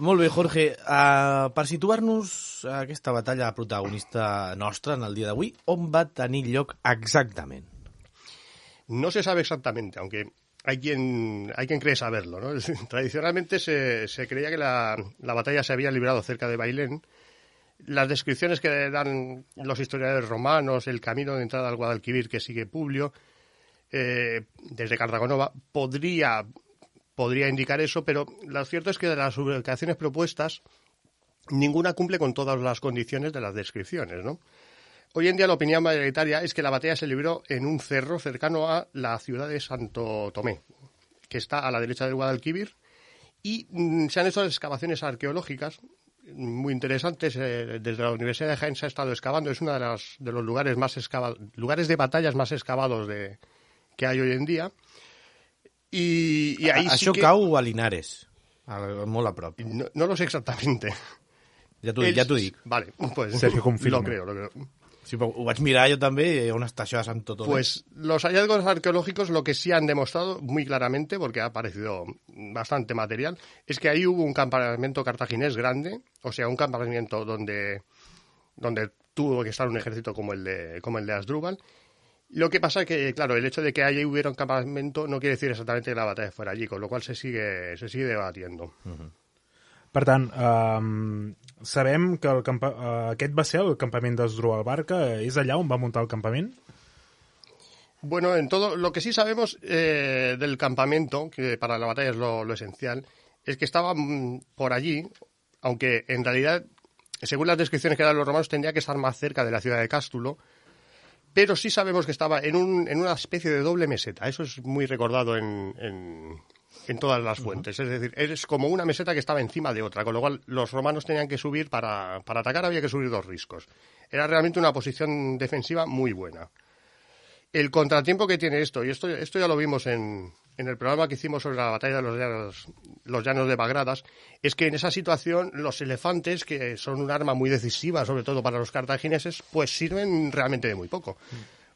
[SPEAKER 6] Molt bé, Jorge. Per situar-nos a aquesta batalla protagonista nostra en el dia d'avui, on va tenir lloc exactament?
[SPEAKER 5] No se sabe exactamente, aunque hay quien cree saberlo, ¿no? Tradicionalmente se creía que la batalla se había librado cerca de Bailén. Las descripciones que dan los historiadores romanos, el camino de entrada al Guadalquivir que sigue Publio, desde Cartagonova, podría indicar eso, pero lo cierto es que de las ubicaciones propuestas, ninguna cumple con todas las condiciones de las descripciones, ¿no? Hoy en día la opinión mayoritaria es que la batalla se libró en un cerro cercano a la ciudad de Santo Tomé, que está a la derecha del Guadalquivir, y se han hecho excavaciones arqueológicas muy interesantes. Desde la Universidad de Jaén se ha estado excavando. Es uno de los lugares más excavados, lugares de batallas más excavados que hay hoy en día. Y ahí
[SPEAKER 6] Això
[SPEAKER 5] sí que...
[SPEAKER 6] cau a Linares, molt a prop.
[SPEAKER 5] No lo sé exactamente.
[SPEAKER 6] Ja t'ho dic.
[SPEAKER 5] Vale, pues
[SPEAKER 4] Sergio confirma.
[SPEAKER 5] Lo creo.
[SPEAKER 6] Sí, però ho vaig mirar jo també, hi ha una estació de Santo Tomé.
[SPEAKER 5] Pues los hallazgos arqueológicos lo que sí han demostrado muy claramente, porque ha aparecido bastante material, es que ahí hubo un campamento cartaginés grande, o sea, un campamento donde tuvo que estar un ejército como el de Asdrúbal. Lo que pasa es que, claro, el hecho de que allí hubiera un campamento no quiere decir exactamente que la batalla fuera allí, con lo cual se sigue debatiendo.
[SPEAKER 4] Per tant, sabem que aquest va ser el campament d'Asdrúbal Barca. És allà on va muntar el campament?
[SPEAKER 5] Bueno, en todo lo que sí sabemos del campamento, que para la batalla es lo esencial, es que estaba por allí, aunque en realidad, según las descripciones que dan los romanos, tendría que estar más cerca de la ciudad de Cástulo, pero sí sabemos que estaba en una especie de doble meseta. Eso es muy recordado en todas las fuentes. Es decir, es como una meseta que estaba encima de otra, con lo cual los romanos tenían que subir, para atacar había que subir 2 riscos. Era realmente una posición defensiva muy buena. El contratiempo que tiene esto, y esto ya lo vimos en el programa que hicimos sobre la batalla de los llanos de Bagradas, es que en esa situación los elefantes, que son un arma muy decisiva, sobre todo para los cartagineses, pues sirven realmente de muy poco.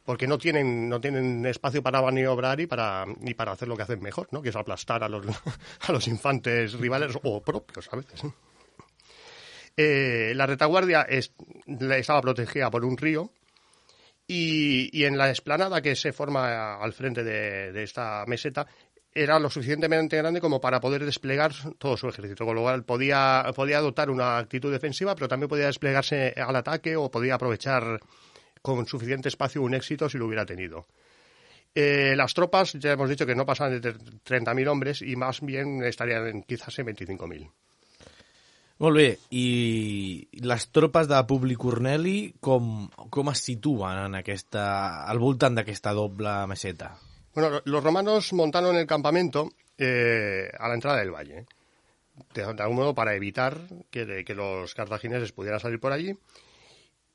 [SPEAKER 5] Porque no tienen espacio para maniobrar y para hacer lo que hacen mejor, ¿no? Que es aplastar a los infantes rivales o propios a veces. La retaguardia estaba protegida por un río. Y en la explanada que se forma al frente de esta meseta era lo suficientemente grande como para poder desplegar todo su ejército, con lo cual podía adoptar una actitud defensiva, pero también podía desplegarse al ataque o podía aprovechar con suficiente espacio un éxito si lo hubiera tenido. Las tropas, ya hemos dicho que no pasaban de 30.000 hombres y más bien estarían quizás en 25.000.
[SPEAKER 6] Molt bé, i les tropes de Publi Corneli com es situen al voltant d'aquesta doble meseta?
[SPEAKER 5] Bueno, los romanos montaron el campamento a la entrada del valle, de algún modo para evitar que los cartagineses pudieran salir por allí,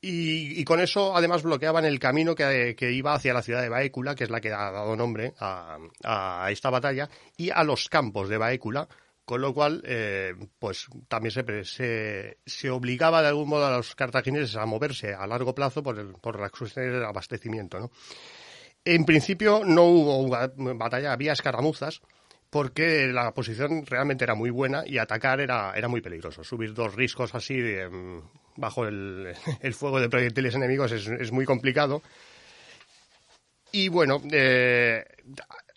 [SPEAKER 5] y con eso además bloqueaban el camino que iba hacia la ciudad de Baécula, que es la que ha dado nombre a esta batalla, y a los campos de Baécula. Con lo cual, pues también se obligaba de algún modo a los cartagineses a moverse a largo plazo por la cuestión del abastecimiento, ¿no? En principio no hubo batalla, había escaramuzas, porque la posición realmente era muy buena y atacar era muy peligroso. Subir 2 riscos así bajo el fuego de proyectiles enemigos es muy complicado. Y bueno,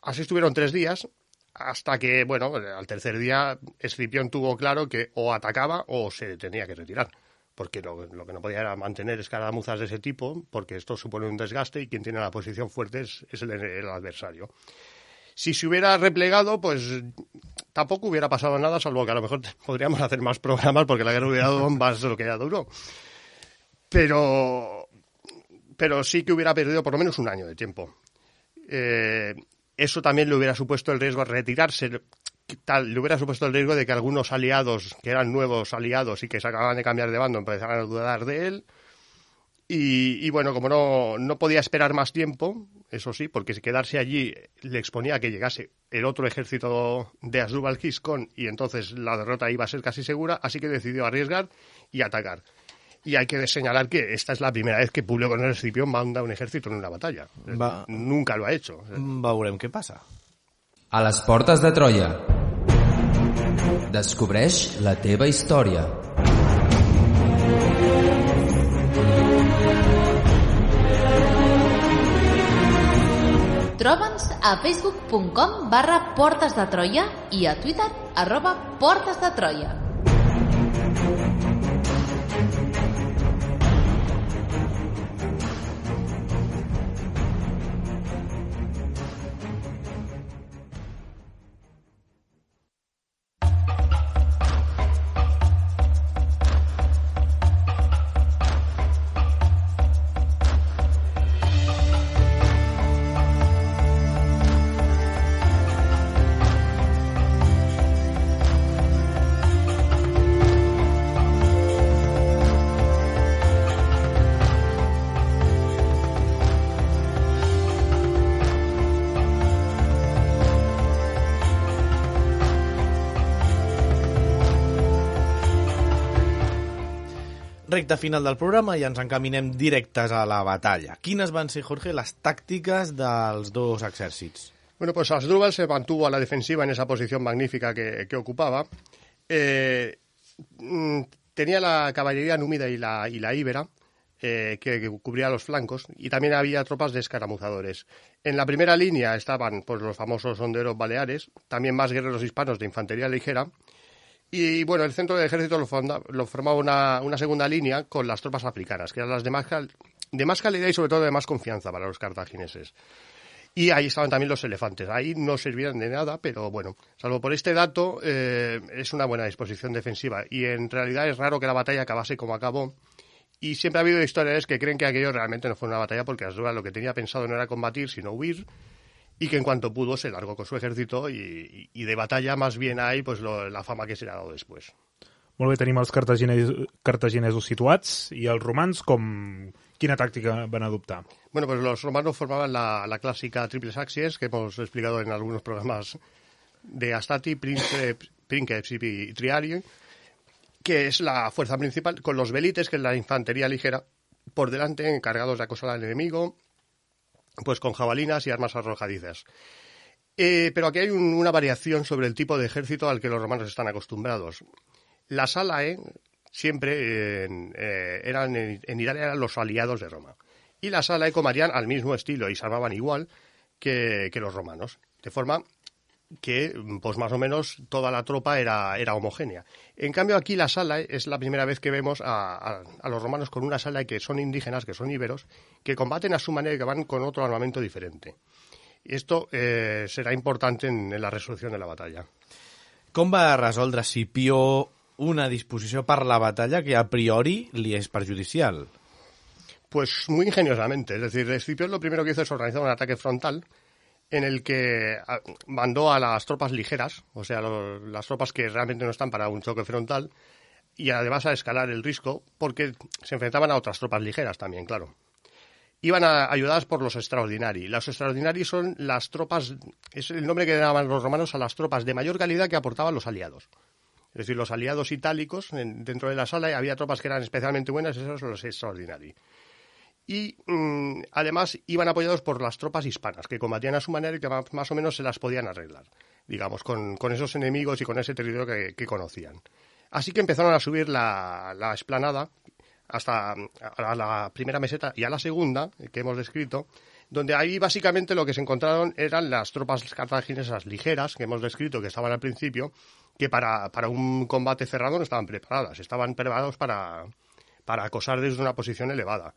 [SPEAKER 5] así estuvieron 3 días. Hasta que, bueno, al tercer día Escipión tuvo claro que o atacaba o se tenía que retirar, porque lo que no podía era mantener escaramuzas de ese tipo, porque esto supone un desgaste y quien tiene la posición fuerte es el adversario. Si se hubiera replegado, pues tampoco hubiera pasado nada, salvo que a lo mejor podríamos hacer más programas porque la guerra hubiera dado más de lo que ya duró. Pero sí que hubiera perdido por lo menos un año de tiempo. Eso también le hubiera supuesto el riesgo de retirarse, le hubiera supuesto el riesgo de que algunos aliados, que eran nuevos aliados y que se acababan de cambiar de bando, empezaran a dudar de él. Y bueno, como no podía esperar más tiempo, eso sí, porque si quedarse allí le exponía a que llegase el otro ejército de Asdrúbal Giscón y entonces la derrota iba a ser casi segura, así que decidió arriesgar y atacar. Y hay que señalar que esta es la primera vez que Publio Cornelio Escipión manda un ejército en una batalla. Nunca lo ha hecho.
[SPEAKER 6] Veurem què passa.
[SPEAKER 2] A les portes de Troia. Descobreix la teva història.
[SPEAKER 1] Troba'ns a facebook.com/Portes de Troia i a Twitter @Portes de Troia.
[SPEAKER 6] recta final del programa i ens encaminem directes a la batalla. Quines van ser, Jorge, les tácticas dels dos exèrcits?
[SPEAKER 5] Bueno, pues Asdrúbal se mantuvo a la defensiva en esa posición magnífica que ocupaba. Tenía la caballería númida y la íbera, que cubría los flancos, y también había tropas de escaramuzadores. En la primera línea estaban pues, los famosos honderos baleares, también más guerreros hispanos de infantería ligera, y bueno, el centro del ejército lo formaba una segunda línea con las tropas africanas, que eran las de más calidad y sobre todo de más confianza para los cartagineses. Y ahí estaban también los elefantes. Ahí no servían de nada, pero bueno, salvo por este dato, es una buena disposición defensiva. Y en realidad es raro que la batalla acabase como acabó. Y siempre ha habido historias que creen que aquello realmente no fue una batalla porque Asdrúbal lo que tenía pensado no era combatir, sino huir. Y que en cuanto pudo se largó con su ejército y de batalla más bien hay pues la fama que se le ha dado después.
[SPEAKER 4] Molt bé, tenim els cartaginesos situats i els romans quina tàctica van adoptar?
[SPEAKER 5] Bueno, pues los romanos formaban la clásica triple axies que hemos explicado en algunos programas de Astati, Princeps y Triarii, que es la fuerza principal, con los velites, que es la infantería ligera, por delante, encargados de acosar al enemigo, pues con jabalinas y armas arrojadizas. Pero aquí hay una variación sobre el tipo de ejército al que los romanos están acostumbrados. Las alae siempre en Italia eran los aliados de Roma. Y las alae combatían al mismo estilo y se armaban igual que los romanos. De forma que, pues más o menos, toda la tropa era homogénea. En cambio, aquí las alae es la primera vez que vemos a los romanos con unas alae que son indígenas, que son íberos, que combaten a su manera y que van con otro armamento diferente. Y esto será importante en la resolución de la batalla.
[SPEAKER 6] Com va resoldre Escipió una disposició per la batalla que a priori li és perjudicial?
[SPEAKER 5] Pues muy ingeniosamente. Es decir, Escipión lo primero que hizo es organizar un ataque frontal en el que mandó a las tropas ligeras, o sea, las tropas que realmente no están para un choque frontal, y además a escalar el risco, porque se enfrentaban a otras tropas ligeras también, claro. Iban ayudadas por los extraordinari. Los extraordinari son las tropas, es el nombre que daban los romanos a las tropas de mayor calidad que aportaban los aliados. Es decir, los aliados itálicos, dentro de la sala había tropas que eran especialmente buenas, esos son los extraordinari. Y además iban apoyados por las tropas hispanas, que combatían a su manera y que más o menos se las podían arreglar, digamos, con esos enemigos y con ese territorio que conocían. Así que empezaron a subir la explanada hasta a la primera meseta y a la segunda, que hemos descrito, donde ahí básicamente lo que se encontraron eran las tropas cartaginesas ligeras, que hemos descrito, que estaban al principio, que para un combate cerrado no estaban preparadas, estaban preparados para acosar desde una posición elevada.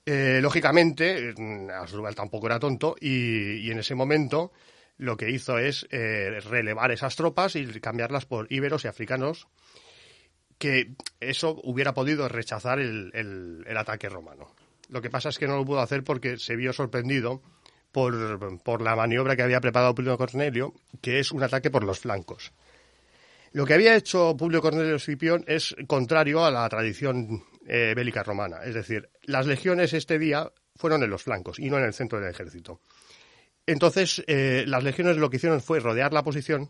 [SPEAKER 5] Lógicamente, Asdrúbal tampoco era tonto y en ese momento lo que hizo es relevar esas tropas y cambiarlas por íberos y africanos, que eso hubiera podido rechazar el ataque romano. Lo que pasa es que no lo pudo hacer porque se vio sorprendido por la maniobra que había preparado Publio Cornelio, que es un ataque por los flancos. Lo que había hecho Publio Cornelio Escipión es contrario a la tradición bélica romana. Es decir, las legiones este día fueron en los flancos y no en el centro del ejército. Entonces, las legiones lo que hicieron fue rodear la posición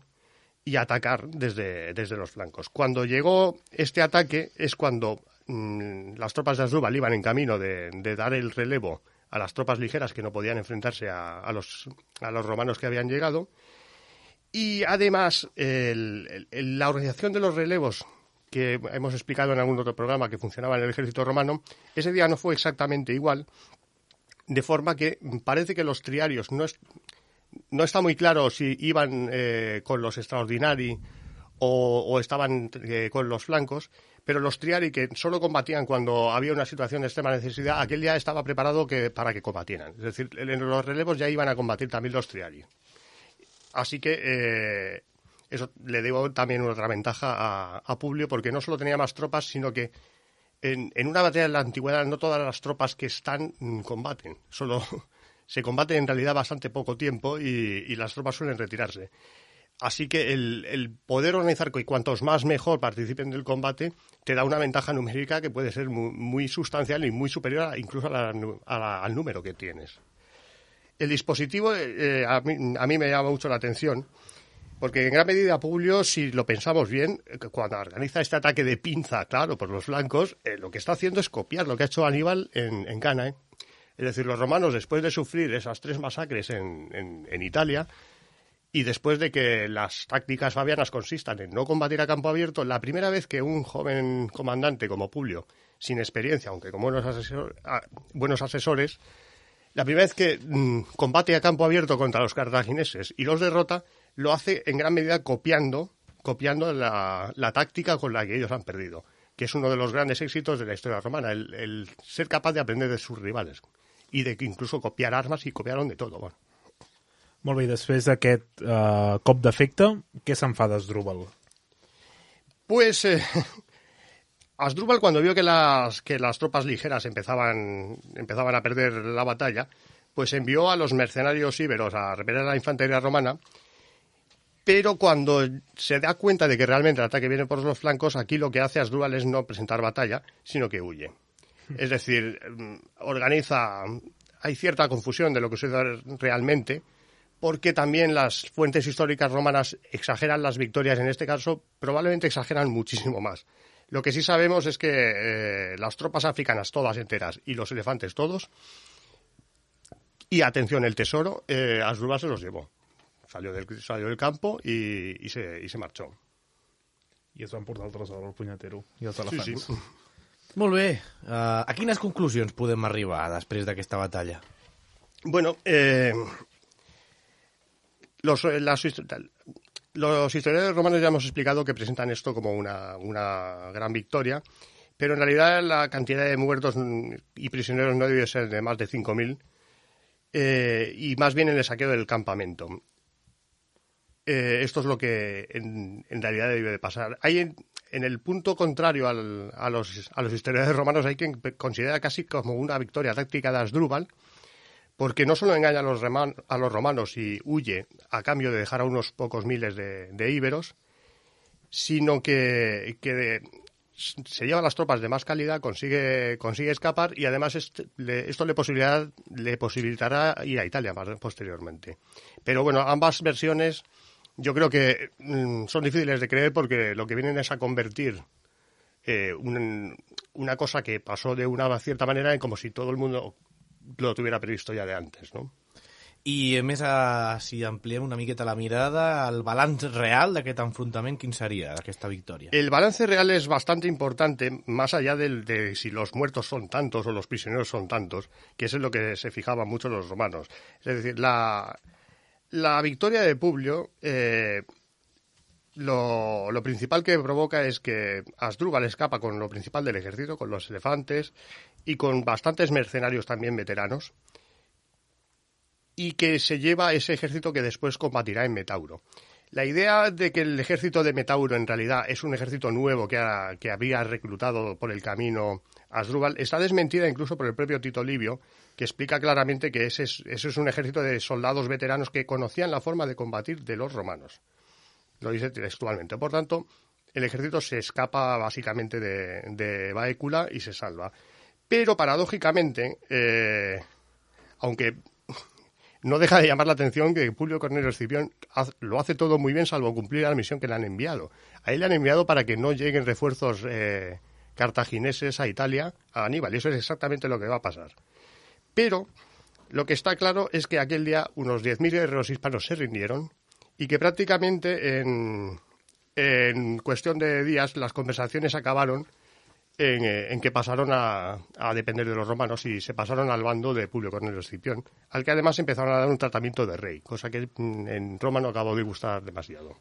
[SPEAKER 5] y atacar desde los flancos. Cuando llegó este ataque es cuando las tropas de Asdrúbal iban en camino de dar el relevo a las tropas ligeras que no podían enfrentarse a los romanos que habían llegado. Y además, la organización de los relevos que hemos explicado en algún otro programa que funcionaba en el ejército romano, ese día no fue exactamente igual, de forma que parece que los triarios no está muy claro si iban con los extraordinari o estaban con los flancos, pero los triari, que solo combatían cuando había una situación de extrema necesidad, aquel día estaba preparado para que combatieran. Es decir, en los relevos ya iban a combatir también los triari. Así que eso le dio también otra ventaja a Publio, porque no solo tenía más tropas, sino que en una batalla de la antigüedad no todas las tropas que están combaten. Solo se combate en realidad bastante poco tiempo y las tropas suelen retirarse. Así que el poder organizar que cuantos más mejor participen del combate te da una ventaja numérica que puede ser muy, muy sustancial y muy superior incluso al número que tienes. El dispositivo a mí me llama mucho la atención Porque en gran medida Publio, si lo pensamos bien, cuando organiza este ataque de pinza, claro, por los flancos, lo que está haciendo es copiar lo que ha hecho Aníbal en Cana. Es decir, los romanos, después de sufrir esas 3 masacres en Italia, y después de que las tácticas fabianas consistan en no combatir a campo abierto, la primera vez que un joven comandante como Publio, sin experiencia, aunque con buenos asesores, la primera vez que combate a campo abierto contra los cartagineses y los derrota, lo hace en gran medida copiando la táctica con la que ellos han perdido, que es uno de los grandes éxitos de la historia romana, el ser capaz de aprender de sus rivales y de incluso copiar armas, y copiaron de todo. Bueno.
[SPEAKER 4] Molt bé, i després d'aquest cop d'efecte, què se'n fa d'Asdrúbal?
[SPEAKER 5] Pues Asdrúbal, cuando vio que las tropas ligeras empezaban a perder la batalla, pues envió a los mercenarios íberos a repeler a la infantería romana, pero cuando se da cuenta de que realmente el ataque viene por los flancos, aquí lo que hace Asdrúbal es no presentar batalla, sino que huye. Es decir, hay cierta confusión de lo que sucede realmente, porque también las fuentes históricas romanas exageran las victorias, en este caso probablemente exageran muchísimo más. Lo que sí sabemos es que las tropas africanas todas enteras y los elefantes todos, y atención, el tesoro, Asdrúbal se los llevó. Salió del campo y se marchó.
[SPEAKER 4] I es van portar el tresor, el punyetero, i els elefants.
[SPEAKER 5] Sí.
[SPEAKER 6] Molt bé. A quines conclusions podem arribar després d'aquesta batalla?
[SPEAKER 5] Bueno, los historiadores romanos ya hemos explicado que presentan esto como una gran victoria, pero en realidad la cantidad de muertos y prisioneros no debe ser de más de 5.000, y más bien en el saqueo del campamento. Esto es lo que en realidad debe de pasar. Hay en el punto contrario a los historiadores romanos, hay quien considera casi como una victoria táctica de Asdrúbal, porque no solo engaña a los romanos y huye a cambio de dejar a unos pocos miles de íberos, sino que se lleva las tropas de más calidad, consigue escapar, y además esto le posibilitará ir a Italia posteriormente. Pero bueno, ambas versiones yo creo que son difíciles de creer, porque lo que vienen es a convertir una cosa que pasó de una cierta manera en como si todo el mundo lo tuviera previsto ya de antes, ¿no?
[SPEAKER 6] I, a més, si ampliem una miqueta la mirada, el balanç real d'aquest enfrontament, quin seria, d'aquesta victòria?
[SPEAKER 5] El balance real es bastante importante, más allá de si los muertos son tantos o los prisioneros son tantos, que eso es lo que se fijaban mucho los romanos. Es decir, la victoria de Publio, lo principal que provoca es que Asdrúbal escapa con lo principal del ejército, con los elefantes y con bastantes mercenarios también veteranos, y que se lleva ese ejército que después combatirá en Metauro. La idea de que el ejército de Metauro en realidad es un ejército nuevo que había reclutado por el camino Asdrúbal está desmentida incluso por el propio Tito Livio, que explica claramente que ese es un ejército de soldados veteranos que conocían la forma de combatir de los romanos. Lo dice textualmente. Por tanto, el ejército se escapa básicamente de Baécula y se salva. Pero paradójicamente, aunque no deja de llamar la atención que Publio Cornelio Escipión lo hace todo muy bien, salvo cumplir la misión que le han enviado. A él le han enviado para que no lleguen refuerzos cartagineses a Italia, a Aníbal, y eso es exactamente lo que va a pasar. Pero lo que está claro es que aquel día unos 10.000 guerreros hispanos se rindieron, y que prácticamente en cuestión de días las conversaciones acabaron en que pasaron a depender de los romanos y se pasaron al bando de Publio Cornelio Escipión, al que además empezaron a dar un tratamiento de rey, cosa que en Roma no acabó de gustar demasiado.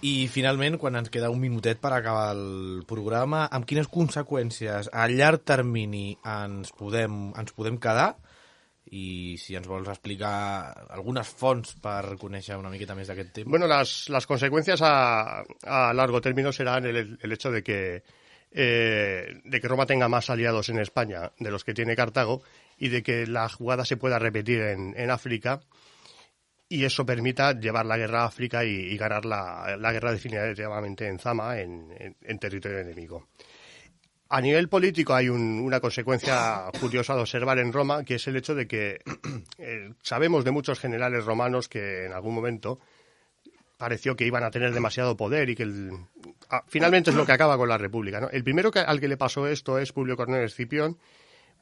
[SPEAKER 6] I finalment, quan ens queda un minutet per acabar el programa, amb quines conseqüències a llarg termini ens podem quedar? I si ens vols explicar algunes fonts per conèixer una miqueta més d'aquest tema.
[SPEAKER 5] Bueno, las consecuencias a largo término serán el hecho de que Roma tenga más aliados en España de los que tiene Cartago, y de que la jugada se pueda repetir en África, y eso permita llevar la guerra a África y ganar la guerra definitivamente en Zama, en territorio enemigo. A nivel político hay una consecuencia curiosa de observar en Roma, que es el hecho de que sabemos de muchos generales romanos que en algún momento pareció que iban a tener demasiado poder y que finalmente es lo que acaba con la República, ¿no? El primero al que le pasó esto es Publio Cornelio Escipión,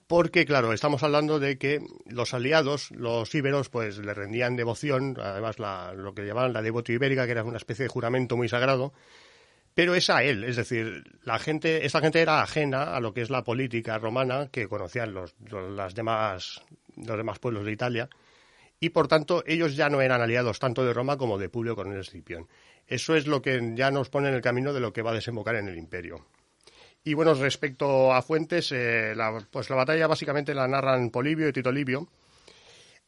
[SPEAKER 5] porque, claro, estamos hablando de que los aliados, los íberos, pues le rendían devoción, además lo que llamaban la devotio ibérica, que era una especie de juramento muy sagrado, pero es a él, es decir, esta gente era ajena a lo que es la política romana que conocían los demás pueblos de Italia, y por tanto ellos ya no eran aliados tanto de Roma como de Publio Cornelio Escipión. Eso es lo que ya nos pone en el camino de lo que va a desembocar en el imperio. Y bueno, respecto a fuentes, la batalla básicamente la narran Polibio y Tito Livio.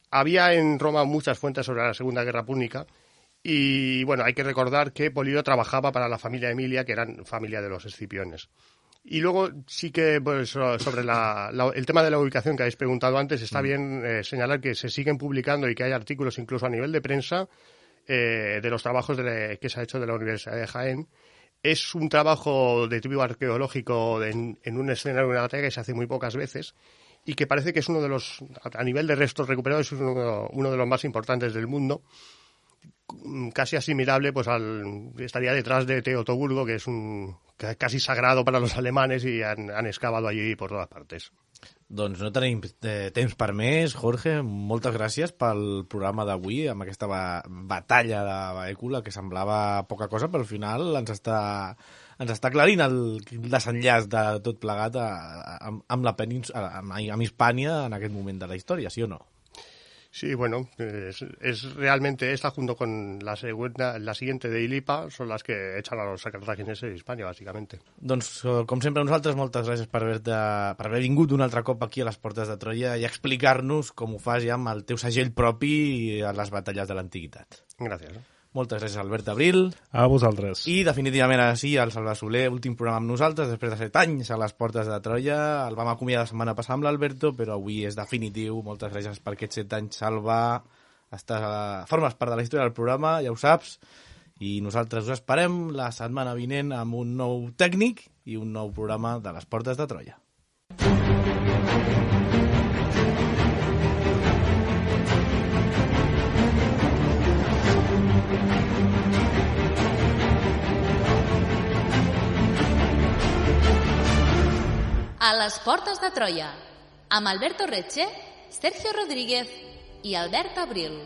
[SPEAKER 5] Había en Roma muchas fuentes sobre la Segunda Guerra Púnica y bueno, hay que recordar que Polibio trabajaba para la familia Emilia, que eran familia de los Escipiones. Y luego sí que pues, sobre el tema de la ubicación que habéis preguntado antes, está bien señalar que se siguen publicando y que hay artículos incluso a nivel de prensa de los trabajos que se ha hecho de la Universidad de Jaén. Es un trabajo de tipo arqueológico en un escenario de una batalla que se hace muy pocas veces y que parece que es uno de los, a nivel de restos recuperados, es uno de los más importantes del mundo, casi asimilable, pues estaría detrás de Teutoburgo, que es casi sagrado para los alemanes y han excavado allí por todas partes.
[SPEAKER 6] Doncs no tenim temps per més, Jorge. Moltes gràcies pel programa d'avui, amb aquesta batalla de Baècula, que semblava poca cosa, però al final ens està aclarint el desenllaç de tot plegat amb la península, amb Hispània en aquest moment de la història, sí o no?
[SPEAKER 5] Sí, bueno, es realmente esta junto con la siguiente de Ilipa son las que echan a los cartagineses de Hispània, bàsicament.
[SPEAKER 6] Doncs, com sempre, nosaltres, moltes gràcies per haver vingut un altre cop aquí a les Portes de Troia i explicar-nos com ho fas ja amb el teu segell propi a les batalles de l'antiguitat.
[SPEAKER 5] Gràcies.
[SPEAKER 6] Moltes gràcies, Albert Abril.
[SPEAKER 4] A vosaltres.
[SPEAKER 6] I definitivament ara sí, el Salva Soler, últim programa amb nosaltres, després de 7 anys a les Portes de Troia. El vam acomiadar la setmana passada amb l'Alberto, però avui és definitiu. Moltes gràcies per aquests 7 anys, Salva. Formes part de la història del programa, ja ho saps. I nosaltres us esperem la setmana vinent amb un nou tècnic i un nou programa de les Portes de Troia.
[SPEAKER 1] A les Portes de Troia, amb Alberto Retxe, Sergio Rodríguez i Albert Abril.